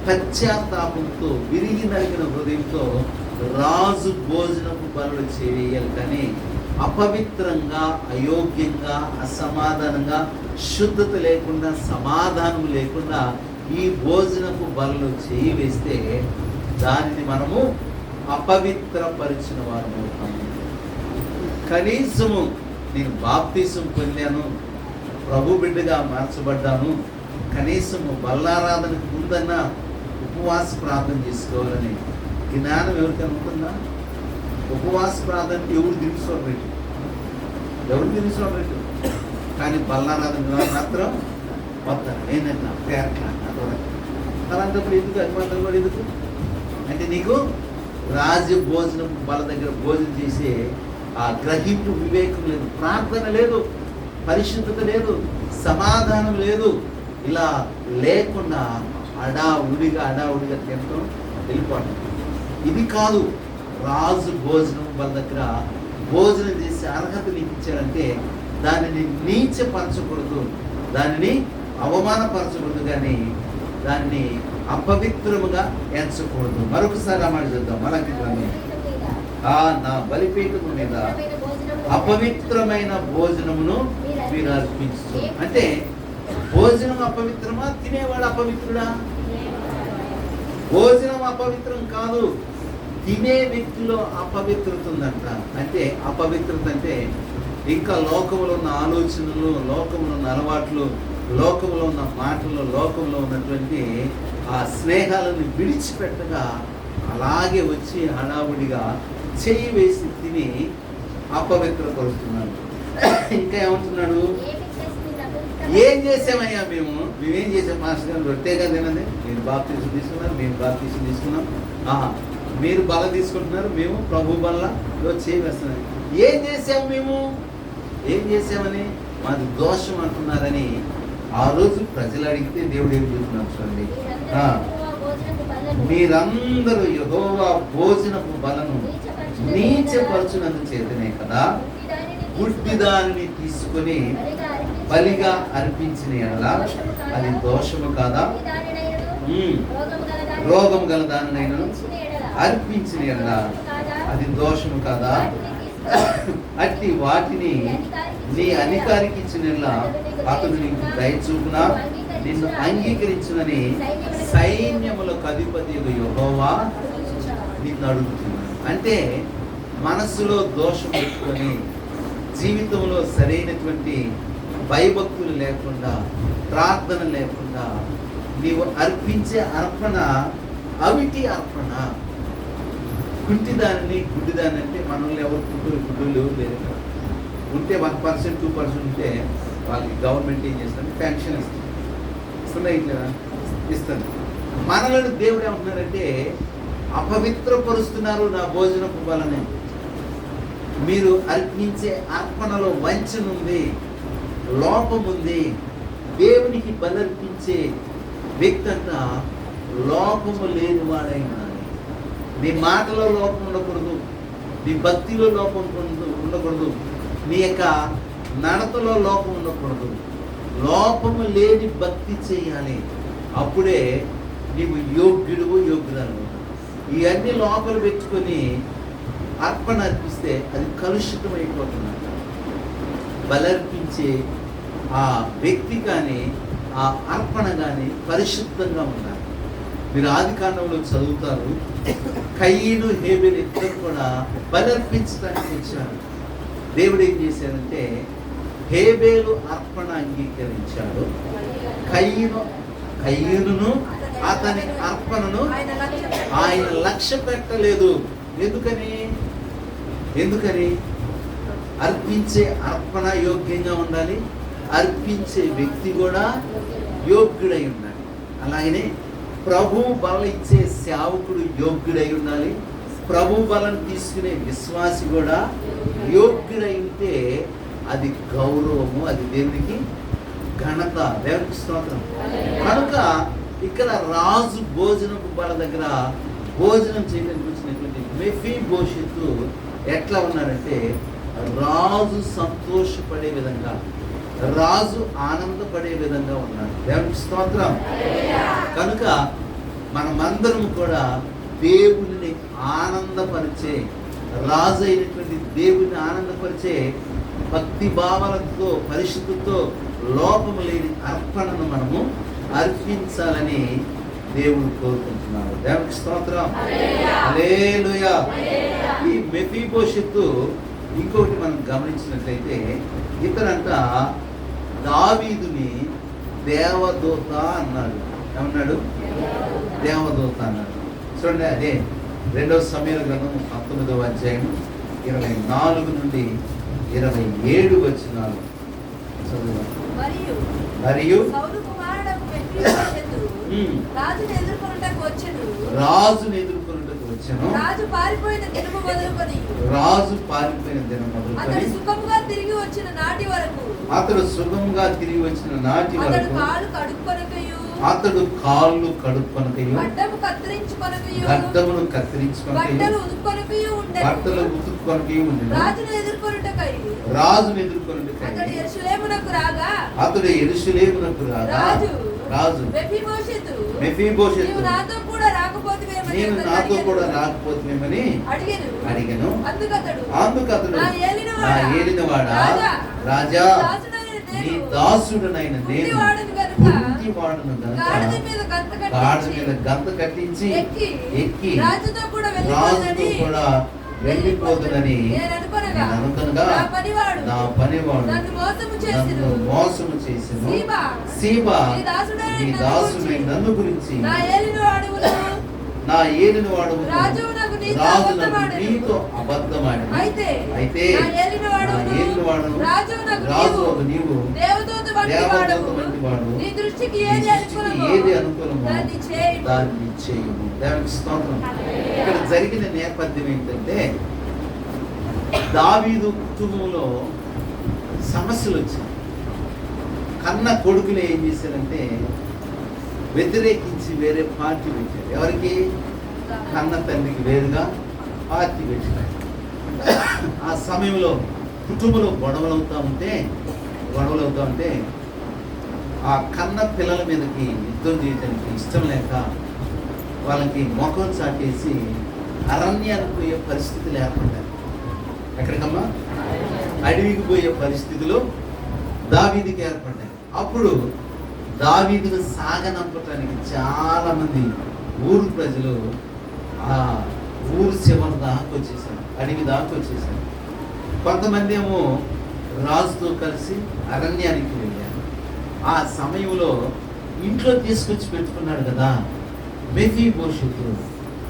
పశ్చాత్తాపంతో విరిగి నలిగిన హృదయంతో రాజు భోజనపు బలులు చేయాలి. కానీ అపవిత్రంగా, అయోగ్యంగా, అసమాధానంగా, శుద్ధత లేకుండా, సమాధానం లేకుండా ఈ భోజనపు బలులు వేస్తే దానిని మనము అపవిత్రపరిచిన వారు అవుతాము. కనీసము నేను బాప్తీసం పొందాను, ప్రభు బిడ్డగా మార్చబడ్డాను, కనీసము బల్లారాధనకు ముందన్నా ఉపవాస ప్రార్థన చేసుకోవాలని జ్ఞానం ఎవరికైనా ఉంటుందా? ఉపవాస ప్రార్థన ఎవరు దినుసోడరెట్టు, కానీ బల్లారాధన మాత్రం వద్దాను. నేనన్నా పేరట్లా అలాంటప్పుడు ఎందుకు అభిమానులు కూడా ఎందుకు అంటే నీకు రాజ్య భోజనం వాళ్ళ దగ్గర భోజనం చేసే ఆ గ్రహింపు వివేకం లేదు, ప్రార్థన లేదు, పరిశుద్ధత లేదు, సమాధానం లేదు. ఇలా లేకుండా అడావుడిగా తినడం వెళ్ళిపోవడం ఇది కాదు. రాజు భోజనం వాళ్ళ దగ్గర భోజనం చేసే అర్హత నీకు ఇచ్చారంటే దానిని నీచపరచకూడదు, దానిని అవమానపరచకూడదు, కానీ దాన్ని అపవిత్రముగా ఎంచకూడదు. మరొకసారి ఆ మాట చూద్దాం. మలకి గ్రంథం నా బలిపీఠము మీద అపవిత్రమైన భోజనమును మీరు అర్పించు. అంటే భోజనం అపవిత్రమా, తినేవాడు అపవిత్రుడా? భోజనం అపవిత్రం కాదు, తినే వ్యక్తిలో అపవిత్రత ఉందంట. అంటే అపవిత్రత అంటే ఇంకా లోకంలో ఉన్న ఆలోచనలు, లోకంలో ఉన్న అలవాట్లు, లోకంలో ఉన్న మాటలు, లోకంలో ఉన్నటువంటి ఆ స్నేహాలను విడిచిపెట్టగా అలాగే వచ్చి హడావుడిగా చెయ్యి వేసి తిని అపవిత్రపరుస్తున్నాడు. ఇంకా ఏమంటున్నాడు, ఏం చేసామయ్యా మేమేం చేసాం మాస్టర్ గారు? రొట్టెగా తినది, మీరు బాప్తీసం తీసుకున్నారు, మేము బాప్తీసం తీసుకున్నాం, మీరు బల తీసుకుంటున్నారు, మేము ప్రభు బలలో చేయవేస్తున్నాం. ఏం చేసాము ఏం చేసామని మాది దోషం అంటున్నారని ఆ రోజు ప్రజలు అడిగితే దేవుడు ఏం చెప్తున్నాడు చూడండి, మీరందరూ యెహోవా భోజనపు బలను నీచపరచునందు చేతనే కదా గుడ్డి దానిని తీసుకొని బలిగా అర్పించిన ఎడల అది దోషము కాదా? రోగము గల దానినైనా అర్పించిన ఎడల అది దోషము కాదా? అట్టి వాటిని నీ అధికారికి ఇచ్చిన అతడు నీకు దయచూపునా నిన్ను అంగీకరించునని సైన్యములకు అధిపతి యెహోవా నిన్ను అడుగుతున్నాడు. అంటే మనస్సులో దోషం పెట్టుకొని జీవితంలో సరైనటువంటి భయభక్తులు లేకుండా, ప్రార్థన లేకుండా నీవు అర్పించే అర్పణ అవిటి అర్పణ. గుడ్డిదాన్ని అంటే మనల్ని ఎవరు గుడ్డులు ఎవరు లేదు కదా. ఉంటే 1% 2% ఉంటే వాళ్ళకి గవర్నమెంట్ ఏం చేస్తుంది, పెన్షన్ ఇస్తుంది, ఇట్లా ఇస్తుంది. మనలను దేవుడు ఏమంటున్నారంటే అపవిత్రపరుస్తున్నారు నా భోజనపు బలని. మీరు అర్పించే అర్పణలో వంచన ఉంది, లోపం ఉంది. దేవునికి బలర్పించే వ్యక్తి అంట లోపము లేని వాడైనా. నీ మాటలో లోపం ఉండకూడదు, నీ భక్తిలో లోపం ఉండకూడదు, నీ యొక్క నడతలో లోపం ఉండకూడదు. లోపము లేని భక్తి చేయాలి. అప్పుడే నీవు యోగ్యురాలు. ఇవన్నీ లోపల పెట్టుకొని అర్పణ అర్పిస్తే అది కలుషితం అయిపోతున్నట్ట. బలర్పించే ఆ వ్యక్తి కానీ ఆ అర్పణ కానీ పరిశుద్ధంగా ఉండాలి. మీరు ఆదికాండంలో చదువుతారు, కయీను హేబెలు ఇద్దరు కూడా బలర్పించడానికి వచ్చారు. దేవుడు ఏం చేశాడంటే హేబెలు అర్పణ అంగీకరించాడు, కయీనును అతని అర్పణను ఆయన లక్ష్య పెట్టలేదు. ఎందుకని అర్పించే అర్పణ యోగ్యంగా ఉండాలి, అర్పించే వ్యక్తి కూడా యోగ్యుడై ఉండాలి. అలాగనే ప్రభు బలం ఇచ్చే సేవకుడు యోగ్యుడై ఉండాలి, ప్రభు బలం తీసుకునే విశ్వాసి కూడా యోగ్యుడై ఉంటే అది గౌరవము, అది దేవునికి ఘనత, దేవునికి స్తోత్రం. కనుక ఇక్కడ రాజు భోజనపు బల దగ్గర భోజనం చేయడానికి వచ్చినటువంటి మెఫీబోషెతు ఎట్లా ఉన్నాడంటే రాజు సంతోషపడే విధంగా, రాజు ఆనందపడే విధంగా ఉన్నాడు. దేవునికి స్తోత్రం. కనుక మనమందరం కూడా దేవుని ఆనందపరిచే, రాజు అయినటువంటి దేవుని ఆనందపరిచే భక్తి భావాలతో, పరిశుద్ధితో, లోపము లేని అర్పణను మనము అర్పించాలని దేవుడు కోరుకుంటున్నాడు. దేవునికి స్తోత్రం. హల్లెలూయా. ఈ మెఫీబోషెతు ఇంకొకటి మనం గమనించినట్లయితే ఇతనంట దావీదుని దేవదూత అన్నాడు. ఏమన్నాడు? దేవదూత అన్నాడు. చూడండి, అదే 2వ సమూయేలు గ్రంథం 19వ అధ్యాయం 24 నుండి 27 వచనాలు చదువు. మరియు రాజును ఎదుర్కొనుటకు వచ్చెను. రాజు పారిపోయిన దినము మొదలుకొని అతడు సుఖముగా తిరిగి వచ్చిన నాటి వరకు అతడు కాళ్ళు కడుక్కొనకయు గడ్డమును కత్తిరించుకొనకయు బట్టలు ఉతుక్కొనకయు ఉండెను. రాజును ఎదుర్కొనుటకై అతడు యెరూషలేమునకు రాగా రాజు మెఫీబోషెతు నీవు నాతో కూడా రాకపోతేమని అడిగెను. అందుకతడు నా ఏలినవాడా రాజా నీ దాసుడనైన నేను కుంటివాడును గనుక కుంటివాడును గనుక గాడిద మీద గంత కట్టించి ఎక్కి రాజుతో కూడా వెళ్ళిపోతుందని నేను అనుకొనగా నా పనివాడు నన్ను మోసము చేసిన సీబా నీ దాసుడైన నన్ను గురించి నా ఏలిన వాడు రాజు నీతో అబద్ధమాడి అయితే నా ఏలినవాడు రాజు నీవు దేవదూత వంటి వాడు నీ దృష్టికి ఏది అనుకూలమో దాన్ని చేయము. దేవునికి స్తోత్రం. ఇక్కడ జరిగిన నేపథ్యం ఏంటంటే దావీదు కుటుంబంలో సమస్యలు వచ్చాయి. కన్న కొడుకులు ఏం చేశారంటే వ్యతిరేకించి వేరే పార్టీ పెట్టారు. ఎవరికి? కన్న తండ్రికి వేరుగా పార్టీ పెట్టారు. ఆ సమయంలో కుటుంబంలో గొడవలు అవుతా ఉంటే ఆ కన్న పిల్లల మీదకి యుద్ధం చేయడానికి ఇష్టం లేక వాళ్ళకి మొఖం చాటేసి అరణ్యానికి పోయే పరిస్థితులు ఏర్పడ్డాయి. ఎక్కడికమ్మా? అడవికి పోయే పరిస్థితులు దావీదుకి ఏర్పడ్డాయి. అప్పుడు దావీదును సాగనంపటానికి చాలా మంది ఊరు ప్రజలు ఆ ఊరు చివరి దాకా వచ్చేసారు, అడవి దాకా వచ్చేసారు. కొంతమంది ఏమో రాజుతో కలిసి అరణ్యానికి వెళ్ళారు. ఆ సమయంలో ఇంట్లో తీసుకొచ్చి పెట్టుకున్నాడు కదా మెఫీబోషెతు,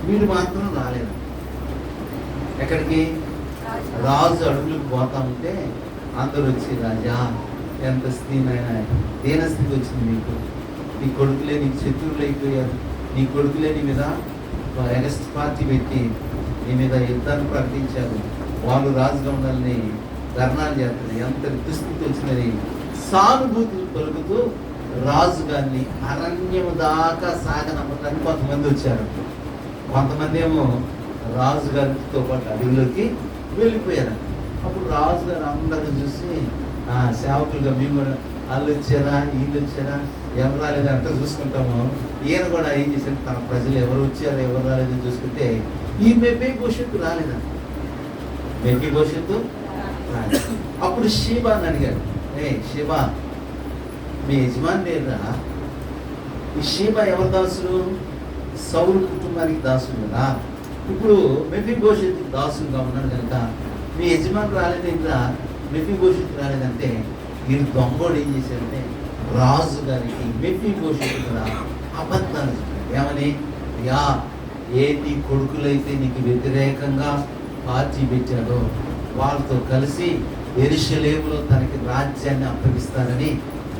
వీడు మాత్రం రాలేదు. ఎక్కడికి? రాజు అడుగులకు పోతా ఉంటే అందరూ వచ్చి, రాజా ఎంత స్థితినైనా దీనస్థితి వచ్చింది మీకు, నీ కొడుకులే నీకు శత్రువులు అయిపోయారు, నీ కొడుకులే నీ మీద ఎగస్ట్ పార్టీ పెట్టి నీ మీద యుద్ధాన్ని ప్రకటించారు, వాళ్ళు రాజుగా ఉండాలని ధర్నాలు చేస్తారు, ఎంత దుస్థితి వచ్చినది సానుభూతులు పలుకుతూ రాజు గారిని అరణ్యము దాకా సాగనమ్మటానికి కొంతమంది వచ్చారు. కొంతమంది ఏమో రాజు గారితో పాటు అడవిలోకి వెళ్ళిపోయారు. అప్పుడు రాజు గారు అందరూ చూసి సేవకులుగా మేము కూడా వాళ్ళు వచ్చారా వీళ్ళు వచ్చారా ఎవరు రాలేదు అంతా చూసుకుంటాము. ఈయన కూడా ఏం చేశారు, తన ప్రజలు ఎవరు వచ్చారో ఎవరు రాలేదని చూసుకుంటే ఈ మెఫీబోషెతు రాలేదా? మెఫీబోషెతు రాలేదు. అప్పుడు షీబాని అడిగాడు, షీబా మీ యజమాని లేరా? ఈ షీబా ఎవరు దాసుడు? సౌలు కుటుంబానికి దాసుడు కదా. ఇప్పుడు మెఫీబోషెతు దాసుడుగా ఉన్నాడు కనుక మీ యజమాని రాలేదేంట్రా, మెఫీబోషెతు రాలేదంటే వీరు దొంగోడు ఏం చేశారంటే రాజు గారికి మెఫీబోషెతు కూడా అబద్ధాలు చెప్పాడు. ఏమని? ఏ నీ కొడుకులైతే నీకు వ్యతిరేకంగా పార్టీ పెట్టాడో వాళ్ళతో కలిసి యెరూషలేములో తనకి రాజ్యాన్ని అప్పగిస్తానని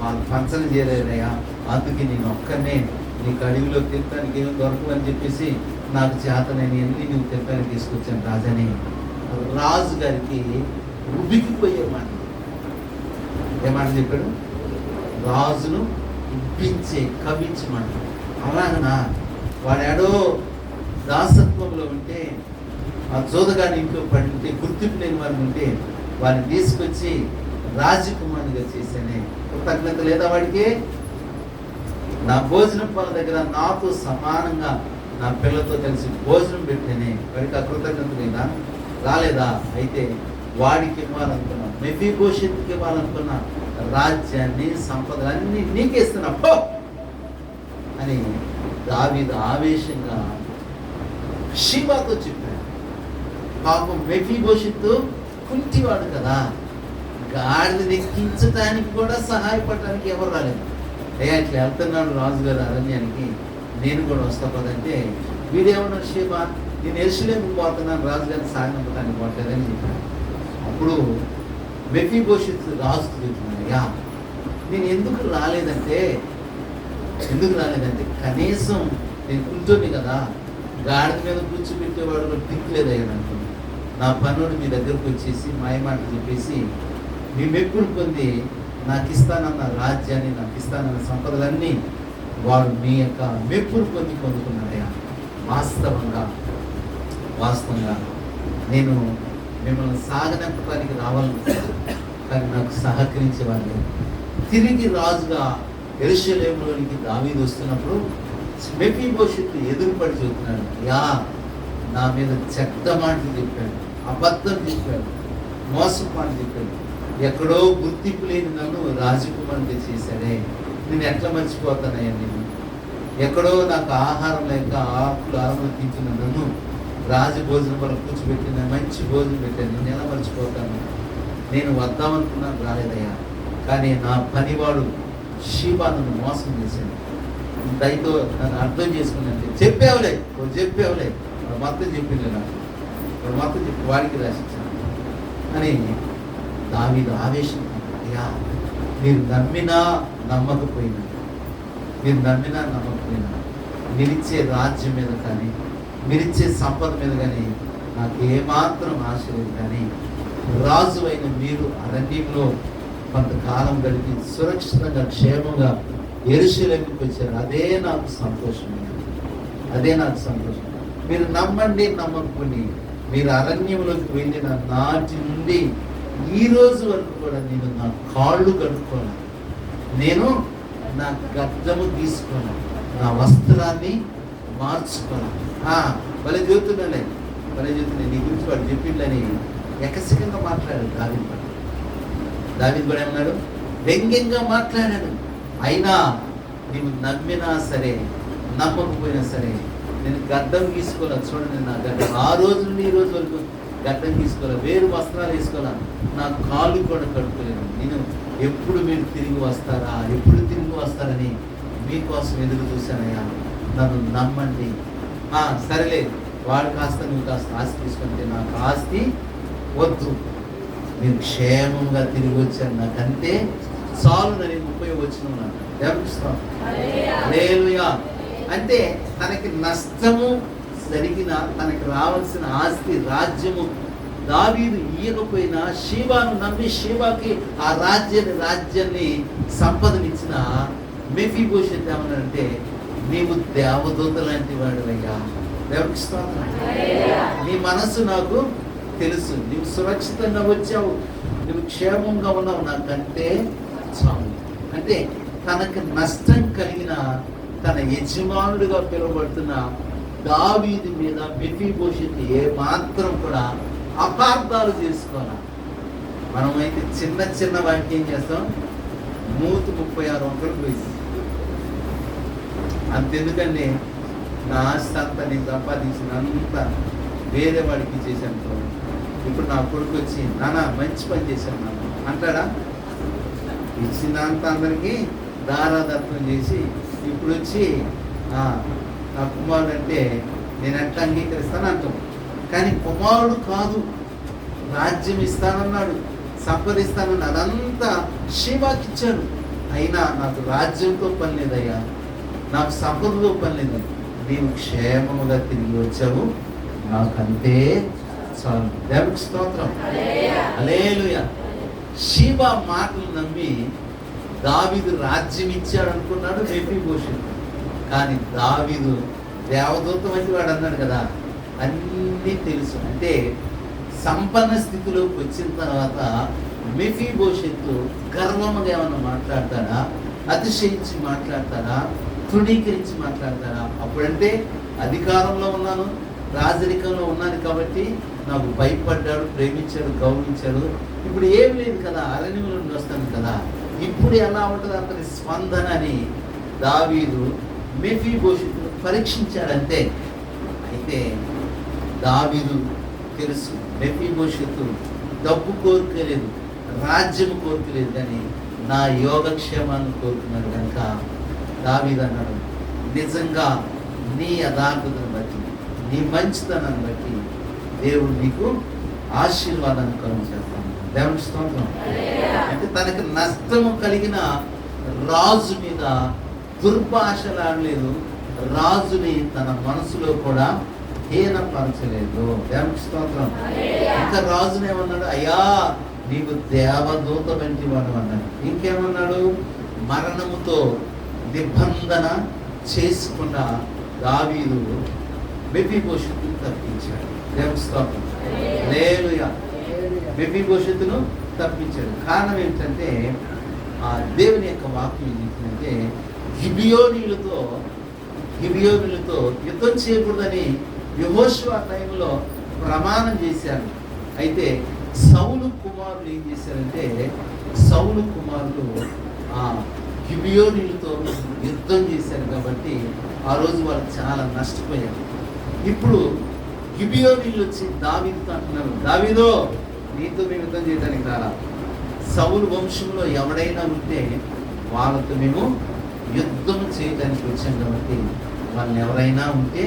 వాళ్ళు పంచన చేరారయ్యా, అందుకే నేను ఒక్కనే నీకు అడవిలో తింటానికి ఏం దొరకదని చెప్పేసి నాకు చేతనని అన్ని నువ్వు తింటానికి తీసుకొచ్చాను రాజని రాజు గారికి ఉబ్బికిపోయే మాట. ఏమాట చెప్పాడు? రాజును ఉబ్బించే కవించమాట. అలాగనా వాడేడో దాసత్వంలో ఉంటే, ఆ జోదగాడి ఇంట్లో పడి ఉంటే, గుర్తింపు లేని వారిని ఉంటే వారిని తీసుకొచ్చి రాజకుమారునిగా చేశానే కృతజ్ఞత లేదా వాడికి? నా భోజనం పనుల దగ్గర నాతో సమానంగా నా పిల్లలతో కలిసి భోజనం పెట్టేనే వాడికి ఆ కృతజ్ఞత లేదా? రాలేదా? అయితే వాడికి ఇవ్వాలనుకున్నా, మెఫీబోషెతుకి ఇవ్వాలనుకున్న రాజ్యాన్ని సంపదలన్నీ నీకేస్తున్నా పో అని దావీదు ఆవేశంగా షీబాతో చెప్పాడు. పాపం మెఫీబోషెతు కుంటివాడు కదా, గాడిద ఎక్కించడానికి కూడా సహాయపడటానికి ఎవరు రాలేదు. ఇట్లా వెళ్తున్నాడు రాజుగారు అరణ్యానికి, నేను కూడా వస్తా పదంటే వీడేమన్నాడు, షీబా నేను యెరూషలేముకు పోతున్నాను, రాజుగారిని సాగనంపడానికి పోవట్లేదని చెప్పాడు. అప్పుడు మెఫీబోషెతు రాజుకు చెప్తున్నాడు, నేను ఎందుకు రాలేదంటే కనీసం నేను కూర్చోని కదా, గాడిద మీద కూర్చోబెట్టేవాడు దిక్కులేదయ్యాను అనుకున్నాను. నా పనుడు మీ దగ్గరకు వచ్చేసి మాయమాట చెప్పేసి మీ మెప్పులు పొంది నాకు ఇస్తానన్న రాజ్యాన్ని, నాకు ఇస్తానన్న సంపదలన్నీ వాడు మీ యొక్క మెప్పులు పొందుకున్నాడయ్యా. వాస్తవంగా నేను మిమ్మల్ని సాగనంపడానికి రావాలనుకున్నాను, కానీ నాకు సహకరించేవాళ్ళు. తిరిగి రాజుగా యెరూషలేములోనికి దావీదు వస్తున్నప్పుడు మెఫీబోషెతు ఎదురుపడి చూస్తున్నాడు. నా మీద చెడ్డ మాటలు చెప్పాడు, అబద్ధం చెప్పాడు, మోసం మాట చెప్పాడు. ఎక్కడో గుర్తింపు లేని నన్ను రాజకుమారుడిగా చేశాడే, నేను ఎట్లా మర్చిపోతానయ్యా? నేను ఎక్కడో నాకు ఆహారం లేక ఆకులు ఆహారం తింటున్న నన్ను రాజభోజనం వరకు కూర్చోబెట్టిన మంచి భోజనం పెట్టాను, నేను ఎలా మర్చిపోతాను? నేను వద్దామనుకున్నాను, రాలేదయ్యా. కానీ నా పనివాడు షీబా నన్ను మోసం చేశాడు. దయతో నన్ను అర్థం చేసుకున్నట్టే చెప్పావులే వాడు మొత్తం చెప్పింది నాకు, వాడు మొత్తం చెప్పి వాడికి రాసిచ్చాను అని దావీదు ఆవేశం. అయ్యా, మీరు నమ్మినా నమ్మకపోయినా మీరిచ్చే రాజ్యం మీద కానీ మీరిచ్చే సంపద మీద కానీ నాకు ఏమాత్రం ఆశ లేదు. కానీ రాజు అయిన మీరు అరణ్యంలో కొంతకాలం గడిపి సురక్షితంగా క్షేమంగా యెరూషలేముకు వచ్చారు. అదే నాకు సంతోషం. మీరు నమ్మండి నమ్మకపోండి, మీరు అరణ్యంలోకి వెళ్ళిన నాటి నుండి ఈ రోజు వరకు కూడా నేను నా కాళ్ళు కడుక్కోను, నేను నా గడ్డము తీసుకోను, నా వస్త్రాన్ని మార్చుకోను. భలే చెబుతున్నానే నీ గురించి వాడు చెప్పిండని ఎకసికంగా మాట్లాడాడు దావీదు కూడా ఏమన్నాడు? వ్యంగ్యంగా మాట్లాడాడు. అయినా నీవు నమ్మినా సరే నమ్మకపోయినా సరే నేను గడ్డం తీసుకోవాలి. చూడండి, నా గడ్డం ఆ రోజు నుండి ఈ రోజు వరకు గడ్డం తీసుకోవాలి, వేరు వస్త్రాలు వేసుకోవాలా, నా కాళ్ళు కూడా కడుక్కోలేదు. నేను ఎప్పుడు మీరు తిరిగి వస్తారని మీకోసం ఎదురు చూశానయ్యా, నన్ను నమ్మండి. సరేలే, వాడు కాస్త నువ్వు కాస్త ఆస్తి తీసుకుంటే నాకు ఆస్తి వద్దు, మీరు క్షేమంగా తిరిగి వచ్చారు, నాకంతే చాలు. నన్ను 30 వచ్చిన అంటే తనకి నష్టము జరిగిన, తనకి రావాల్సిన ఆస్తి రాజ్యము దావీదు ఇయ్యకపోయినా షీబాను నమ్మి షీబాకి ఆ రాజ్యాన్ని సంపదనిచ్చిన మెఫీబోషెత్ ఏమన్నాడంటే, నీవు దేవదూత లాంటి వాడు అయ్యా, దేవునికి స్తోత్రం. నీ మనసు నాకు తెలుసు, నీవు సురక్షితంగా వచ్చావు, నువ్వు క్షేమంగా ఉన్నావు, నాకంటే చాలు. అంటే తనకు నష్టం కలిగిన తన యజమానుడిగా పిలువబడుతున్న దావీదు మీద మెఫీబోషెత్ ఏ మాత్రం కూడా అపార్థాలు చేసుకోవాలి. మనమైతే చిన్న వాటికి ఏం చేస్తాం? 36 వంకలు పోయింది. అంతెందుకండి, నా ఆస్తి అంతా నేను సంపాదించినంతా వేరే వాడికి చేశాను. ఇప్పుడు నా కొడుకు వచ్చి నాన్న మంచి పని చేశాను నాన్న అంటాడా? ఇచ్చినంత అందరికీ దారాదత్వం చేసి ఇప్పుడు వచ్చి నా కుమారుడు అంటే నేను ఎట్లా అంగీకరిస్తాను అంటాం. కానీ కుమారుడు కాదు, రాజ్యం ఇస్తానన్నాడు, సంపదిస్తానన్నాడు, అదంతా షీబాకి ఇచ్చాడు. అయినా నాకు రాజ్యంతో పని లేదయ్యా, నాకు సంపదతో పని లేదు, నీవు క్షేమముగా తిరిగి వచ్చావు, నాకంతే చాలు. దేవునికి స్తోత్రం, హల్లెలూయా. షీబా మాటలు నమ్మి దావీదు రాజ్యం ఇచ్చాడు అనుకున్నాడు మెఫీబోషెత్. కానీ దావీదు దేవదూత వంటి వాడు అన్నాడు కదా, అన్నీ తెలుసు. అంటే సంపన్న స్థితిలోకి వచ్చిన తర్వాత మెఫీబోషెత్ గర్వముగా ఏమన్నా మాట్లాడతాడా? అతిశయించి మాట్లాడతాడా? తృణీకరించి మాట్లాడతాడా? అప్పుడంటే అధికారంలో ఉన్నాను, రాజరికంలో ఉన్నాను కాబట్టి నాకు భయపడ్డాడు, ప్రేమించాడు, గౌరవించాడు. ఇప్పుడు ఏం లేదు కదా, అరణ్యంలో నుండి వస్తాను కదా, ఇప్పుడు ఎలా ఉంటుంది అతని స్పందన అని దావీదు మెఫీబోషెత్తును పరీక్షించాడంతే. అయితే దావీదు తెలుసు, మెఫీబోషెత్తు డబ్బు కోరుకోలేదు, రాజ్యం కోరుకోలేదు, కానీ నా యోగక్షేమాన్ని కోరుకున్నాడు. కనుక దావీదు అన్నాడు, నిజంగా నీ యథార్థతను బట్టి, నీ మంచితనాన్ని బట్టి దేవుడు నీకు ఆశీర్వాదాన్ని కలుగజేస్తాను. దేవుని స్తోత్రం. అంటే తనకు నష్టము కలిగిన రాజు మీద దుర్భాషలాడలేదు, రాజుని తన మనసులో కూడా హీనపరచలేదు. దేవుని స్తోత్రం. ఇంకా రాజుని ఏమన్నాడు? అయ్యా, నీవు దేవదూత వంటి వాడు అన్నాడు. ఇంకేమన్నాడు? మరణముతో నిబంధన చేసుకున్న దావీదు మెఫీబోషెత్తును తప్పించాడు. దేవుని స్తోత్రం, హల్లెలూయా. మెఫీబోషెత్తును తప్పించాడు. కారణం ఏంటంటే ఆ దేవుని యొక్క వాక్యం ఏంటంటే, గిబియోనీలతో యుద్ధం చేయకూడదని యెహోషువ టైంలో ప్రమాణం చేశాడు. అయితే సౌలు కుమారులు ఏం చేశారంటే, సౌలు కుమారులు గిబియోనీలతో యుద్ధం చేశారు కాబట్టి ఆ రోజు వాళ్ళు చాలా నష్టపోయారు. ఇప్పుడు గిబియోనీలు వచ్చి దావీదుతో అంటున్నారు, దావీదో నీతో మేము యుద్ధం చేయడానికి రాలా, సౌలు వంశంలో ఎవడైనా ఉంటే వాళ్ళతో మేము యుద్ధం చేయడానికి వచ్చాం కాబట్టి వాళ్ళని ఎవరైనా ఉంటే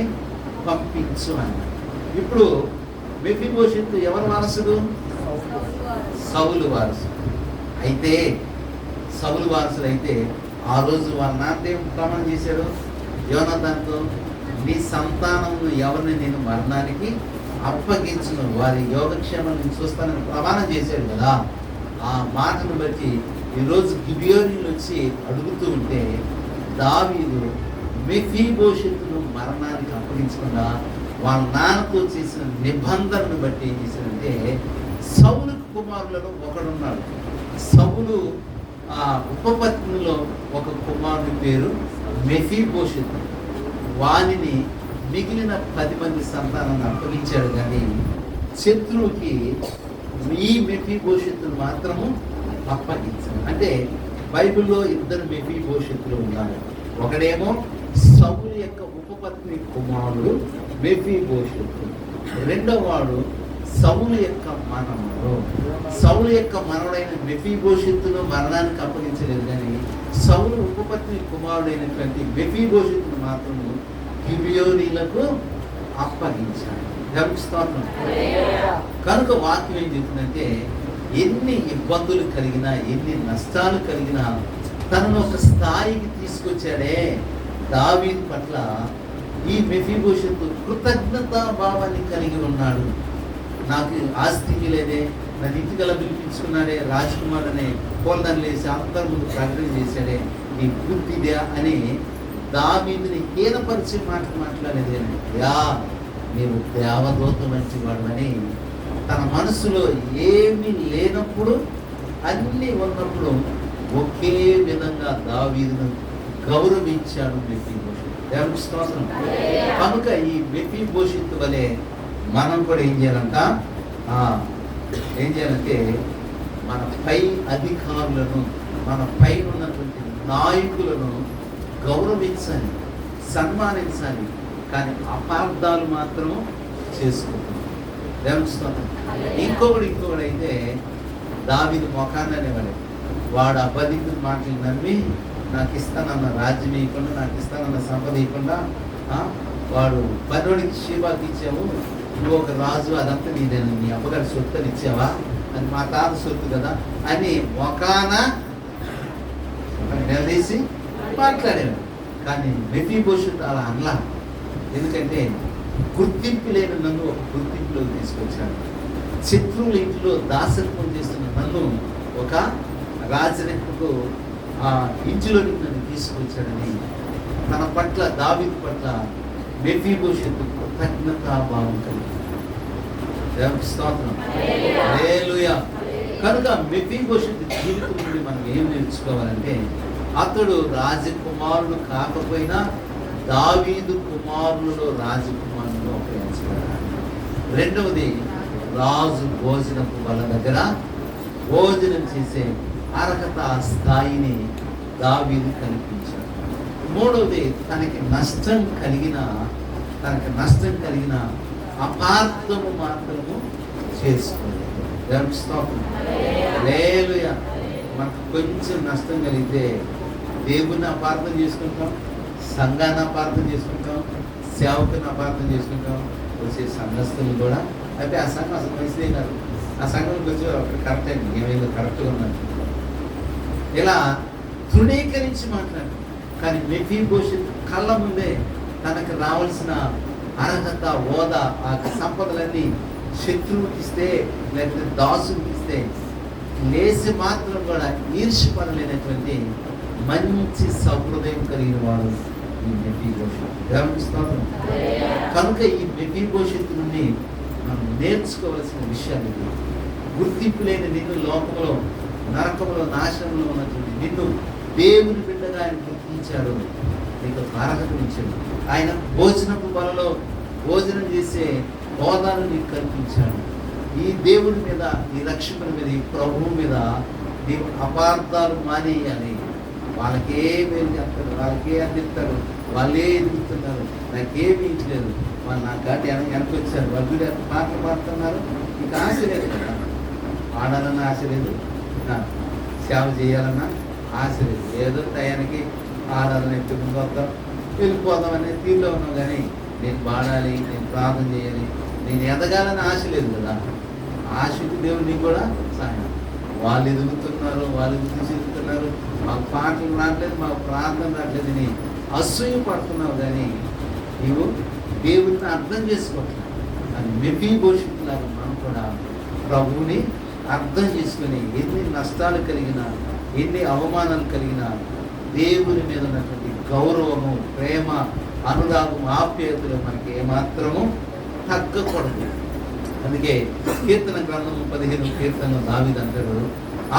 పంపించు అన్నారు. ఇప్పుడు మెఫీబోషెతు ఎవరు వారసుడు? సౌలు వారసుడు. అయితే సౌలు వారసుడు అయితే ఆ రోజు వాళ్ళ నాన్న ప్రమాణం చేశాడు యోనాతానుతో, నీ సంతానమును ఎవరిని నేను మరణానికి అప్పగించును, వారి యోగక్షేమం నేను చూస్తానని ప్రమాణం చేశాడు కదా. ఆ మాటను బట్టి ఈరోజు గిబియోనీలు వచ్చి అడుగుతూ ఉంటే దావీదు మెఫీబోషెతును మరణానికి అప్పగించకుండా వాళ్ళ నాన్నతో చేసిన నిబంధనను బట్టి ఏం చేశాడంటే, సౌలు కుమారులలో ఒకడున్నాడు. సౌలు ఉపపత్నిలో ఒక కుమారుడి పేరు మెఫీబోషెతు. వానిని మిగిలిన 10 మంది సంతానాన్ని అప్పగించాడు, కానీ శత్రువుకి ఈ మెఫీబోషెతును మాత్రము అప్పగించాడు. అంటే బైబిల్లో 2 మెఫీబోషెతులు ఉన్నారు. ఒకడేమో సౌలు యొక్క ఉపపత్ని కుమారుడు మెఫీబోషెతు, రెండవ వాడు సౌలు యొక్క మనవడు. సౌలు యొక్క మనవడైన మెఫీబోషెతును మరణానికి అప్పగించలేదు, కానీ సౌలు ఉపపత్ని కుమారుడైనటువంటి మెఫీబోషెతును మాత్రము గిబియోనీలకు అప్పగించాడు. కనుక వాక్యం ఏం చెప్తుందంటే, ఎన్ని ఇబ్బందులు కలిగినా, ఎన్ని నష్టాలు కలిగినా తనను ఒక స్థాయికి తీసుకొచ్చాడే దావీదు పట్ల ఈ మెఫీబోషెతు కృతజ్ఞతా భావాన్ని కలిగి ఉన్నాడు. నాకు ఆస్తి లేదే, నన్ను ఇంటికల్లా పిలిపించుకున్నాడే, రాజ్కుమార్ అనే పోల్దాన్ని లేచి అందరి ముందు ప్రకటన చేశాడే, నీ పూర్తిదే అని దావీదుని హీనపరిచే మాట్లాడేదే. యా నీవు దేవదూత మంచి వాడని తన మనసులో ఏమీ లేనప్పుడు, అన్నీ ఉన్నప్పుడు ఒకే విధంగా దావీదును గౌరవించాడు మెఫీబోషెతు. దేవునికి స్తోత్రం. కనుక ఈ మెఫీబోషెతు వలె మనం కూడా ఏం చేయాలంటే మన పై అధికారులను, మన పైన ఉన్నటువంటి నాయకులను గౌరవించాలి, సన్మానించాలి, కానీ అపార్థాలు మాత్రం చేసుకుంటాం. దేవునికి స్తోత్రం. ఇంకొకడు అయితే దావీదు మొఖాన్ని అనేవాడు. వాడు అబద్ధికుల మాటలు నమ్మి నాకు ఇస్తానన్న రాజ్యం ఇవ్వకుండా, నాకు ఇస్తానన్న సంపద ఇవ్వకుండా, వాడు పనోడికి షీబాకి ఇచ్చావు, నువ్వు ఒక రాజు, అదంతా నీదేనా, నీ అబ్బగారి సొత్తుని ఇచ్చావా, అది మా తాత సొత్తు కదా అని మొఖాన నిలదీసి మాట్లాడేవాడు. కానీ మెఫీబోషెతు అలా అనలా. ఎందుకంటే గుర్తింపు లేని నన్ను ఒక గుర్తింపులోకి తీసుకొచ్చాడు. శత్రువుల ఇంటిలో దాసత్వం చేస్తున్న నన్ను ఒక రాజరెక్కకు ఇంటిలోకి నన్ను తీసుకొచ్చాడని తన పట్ల, దావీదు పట్ల మెఫీబోషెతు కృతజ్ఞతాభావం కలిగి. దేవునికి స్తోత్రం. హల్లెలూయా. కనుక మెఫీబోషెతు జీవితం నుండి మనం ఏం నేర్చుకోవాలంటే, అతడు రాజకుమారుడు కాకపోయినా దావీదు కుమారులలో రాజకుమారుడు ఉపయోగించబడ్డాడు. రెండవది, రాజు భోజనపు వాళ్ళ దగ్గర భోజనం చేసే అర్హత స్థాయిని దావీదు కల్పించాడు. మూడవది, తనకి నష్టం కలిగిన అపార్థము మాత్రము చేసుకోలేదు. దేవునికి స్తోత్రం. హల్లెలూయా. మనకు కొంచెం నష్టం కలిగితే దేవుని అపార్థం చేసుకుంటాం, సంఘాన్ని అపార్థం చేసుకుంటాం, సేవకుని అపార్థం చేసుకుంటాం, వచ్చే సంఘస్థులు కూడా అయితే ఆ సంఘం అసలు మంచిదే కాదు, ఆ సంఘంకి వచ్చి అక్కడ కరెక్ట్ అయింది, ఏమైందో కరెక్ట్గా ఉన్నట్టు ఇలా తృణీకరించి మాట్లాడు. కానీ మెఫీబోషెతు కళ్ళ ముందే తనకు రావాల్సిన అర్హత, హోదా, ఆ సంపదలన్నీ శత్రువుకి ఇస్తే, లేకపోతే దాసుకి ఇస్తే లేసి మాత్రం కూడా ఈర్ష్యపడలేనటువంటి మంచి సహృదయం కలిగిన వాడు ఈ మెఫీబోషెతు. గమనిస్తాను. కనుక ఈ మెఫీబోషెతు నుండి మనం నేర్చుకోవాల్సిన విషయాలు ఇది. గుర్తింపు లేని నిన్ను లోకంలో, నరకంలో, నాశనంలో ఉన్నటువంటి నిన్ను దేవుని బిడ్డగా ఆయన గుర్తించాడు, నీకు అర్హతనిచ్చాడు. ఆయన భోజనపు బలలో భోజనం చేసే హోదాను నీకు కల్పించాడు. ఈ దేవుడి మీద, ఈ రక్షకుని మీద, ఈ ప్రభువు మీద నీవు అపార్థాలు మానేయాలి. వాళ్ళకే మేలు చేస్తాడు, వాళ్ళకే అందిస్తాడు, వాళ్ళే ఎదుగుతున్నారు, నాకేమీ ఇచ్చలేదు, వాళ్ళు నా కాటి వెనక్కి వచ్చారు, వాళ్ళు పాటలు పాడుతున్నారు. ఇంకా ఆశ లేదు కదా, ఆడాలన్న ఆశ లేదు, సేవ చేయాలన్నా ఆశ లేదు. ఏదో టయానికి ఆడాలని ఎత్తుకు వద్దాం, వెళ్ళిపోదామనే తీరులో ఉన్నాం. కానీ నేను పాడాలి, నేను ప్రార్థన చేయాలి, నేను ఎదగాలని ఆశ లేదు కదా. ఆశకు దేవుడిని కూడా సహాయం. వాళ్ళు ఎదుగుతున్నారు, వాళ్ళు ఎదుగుతున్నారు, మాకు పాటలు రావట్లేదు, మాకు ప్రార్థన రావట్లేదు అని అసూయ పడుతున్నావు. కానీ నీవు దేవుడిని అర్థం చేసుకోవట్లేదు. అది మెఫీబోషెతులాగా మనం కూడా ప్రభువుని అర్థం చేసుకుని ఎన్ని నష్టాలు కలిగినా, ఎన్ని అవమానాలు కలిగినా దేవుని మీద ఉన్నటువంటి గౌరవము, ప్రేమ, అనురాగం, ఆప్యాయతలు మనకి ఏమాత్రము తగ్గకూడదు. అందుకే కీర్తన గ్రంథము 15 కీర్తన దావీదు అంటాడు,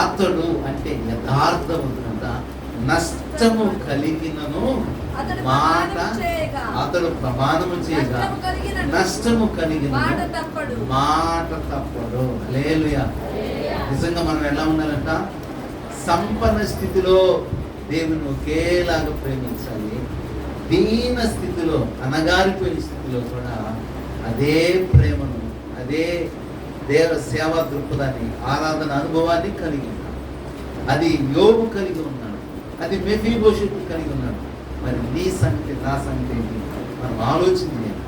అతడు అంటే యథార్థవంతుడంట, నష్టము కలిగినను మాట, అతడు ప్రమాణము చేయగా నష్టము కలిగిన మాట తప్పడు. హల్లెలూయా. నిజంగా మనం ఎలా ఉండాలంట? సంపన్న స్థితిలో దేవుని ఒకేలాగా ప్రేమించాలి, దీన స్థితిలో, అనగారిపోయిన స్థితిలో కూడా అదే ప్రేమను, అదే దేవ సేవా దృక్పథాన్ని, ఆరాధన అనుభవాన్ని కలిగి ఉన్నాడు. అది యోబు కలిగి ఉన్నాడు, అది మెఫీబోషెతు కలిగి ఉన్నాడు. మరి నీ సంగతి, నా సంగతి ఏంటి? మనం ఆలోచన చేయాలి.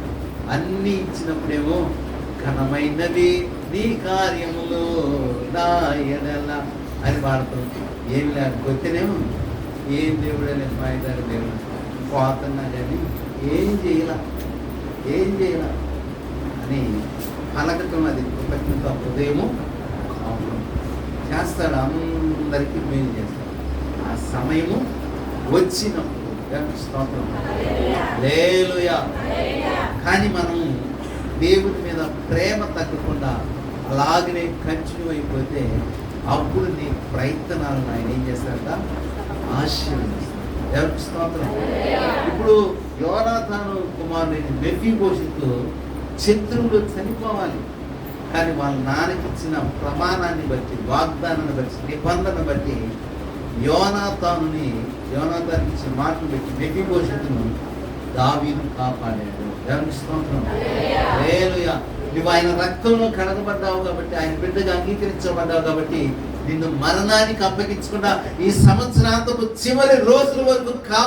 అన్నీ ఇచ్చినప్పుడేమో ఘనమైనవి నీ కార్యములు నా ఎడల అని పాడతాం. ఏమి లేకపోతేనేమో ఏం దేవుడే లేదు, మా ఇద్దరు దేవుడు పోతున్నా కానీ ఏం చేయాల అని పలకటం. అది కృతజ్ఞత హృదయము చేస్తాడు, అందరికీ మేలు చేస్తాడు. ఆ సమయము వచ్చినప్పుడు స్తోత్రం, హల్లెలూయా. కానీ మనం దేవుడి మీద ప్రేమ తగ్గకుండా అలాగనే కంటిన్యూ అయిపోతే అప్పుడు నీ ప్రయత్నాలను ఆయన ఏం చేస్తాడట? ఆశీర్వదిస్తాడు. దేవుడికి స్తోత్రం. ఇప్పుడు యోనాతాను కుమారుడైన మెఫీబోషెతు శత్రువులు చనిపోవాలి, కానీ వాళ్ళ నాన్నకి ఇచ్చిన ప్రమాణాన్ని బట్టి, వాగ్దానాన్ని బట్టి, నిబంధన బట్టి యోనాతానుకి ఇచ్చిన మాటలు బట్టి మెఫీబోషెతును దావీదు కాపాడాడు. దేవునికి స్తోత్రం, హల్లెలూయా. నువ్వు ఆయన రక్తంలో కడగబడ్డావు కాబట్టి, ఆయన బిడ్డగా అంగీకరించబడ్డావు కాబట్టి నిన్ను మరణానికి అప్పగించకుండా ఈ సంవత్సరాంతపు చివరి రోజుల వరకు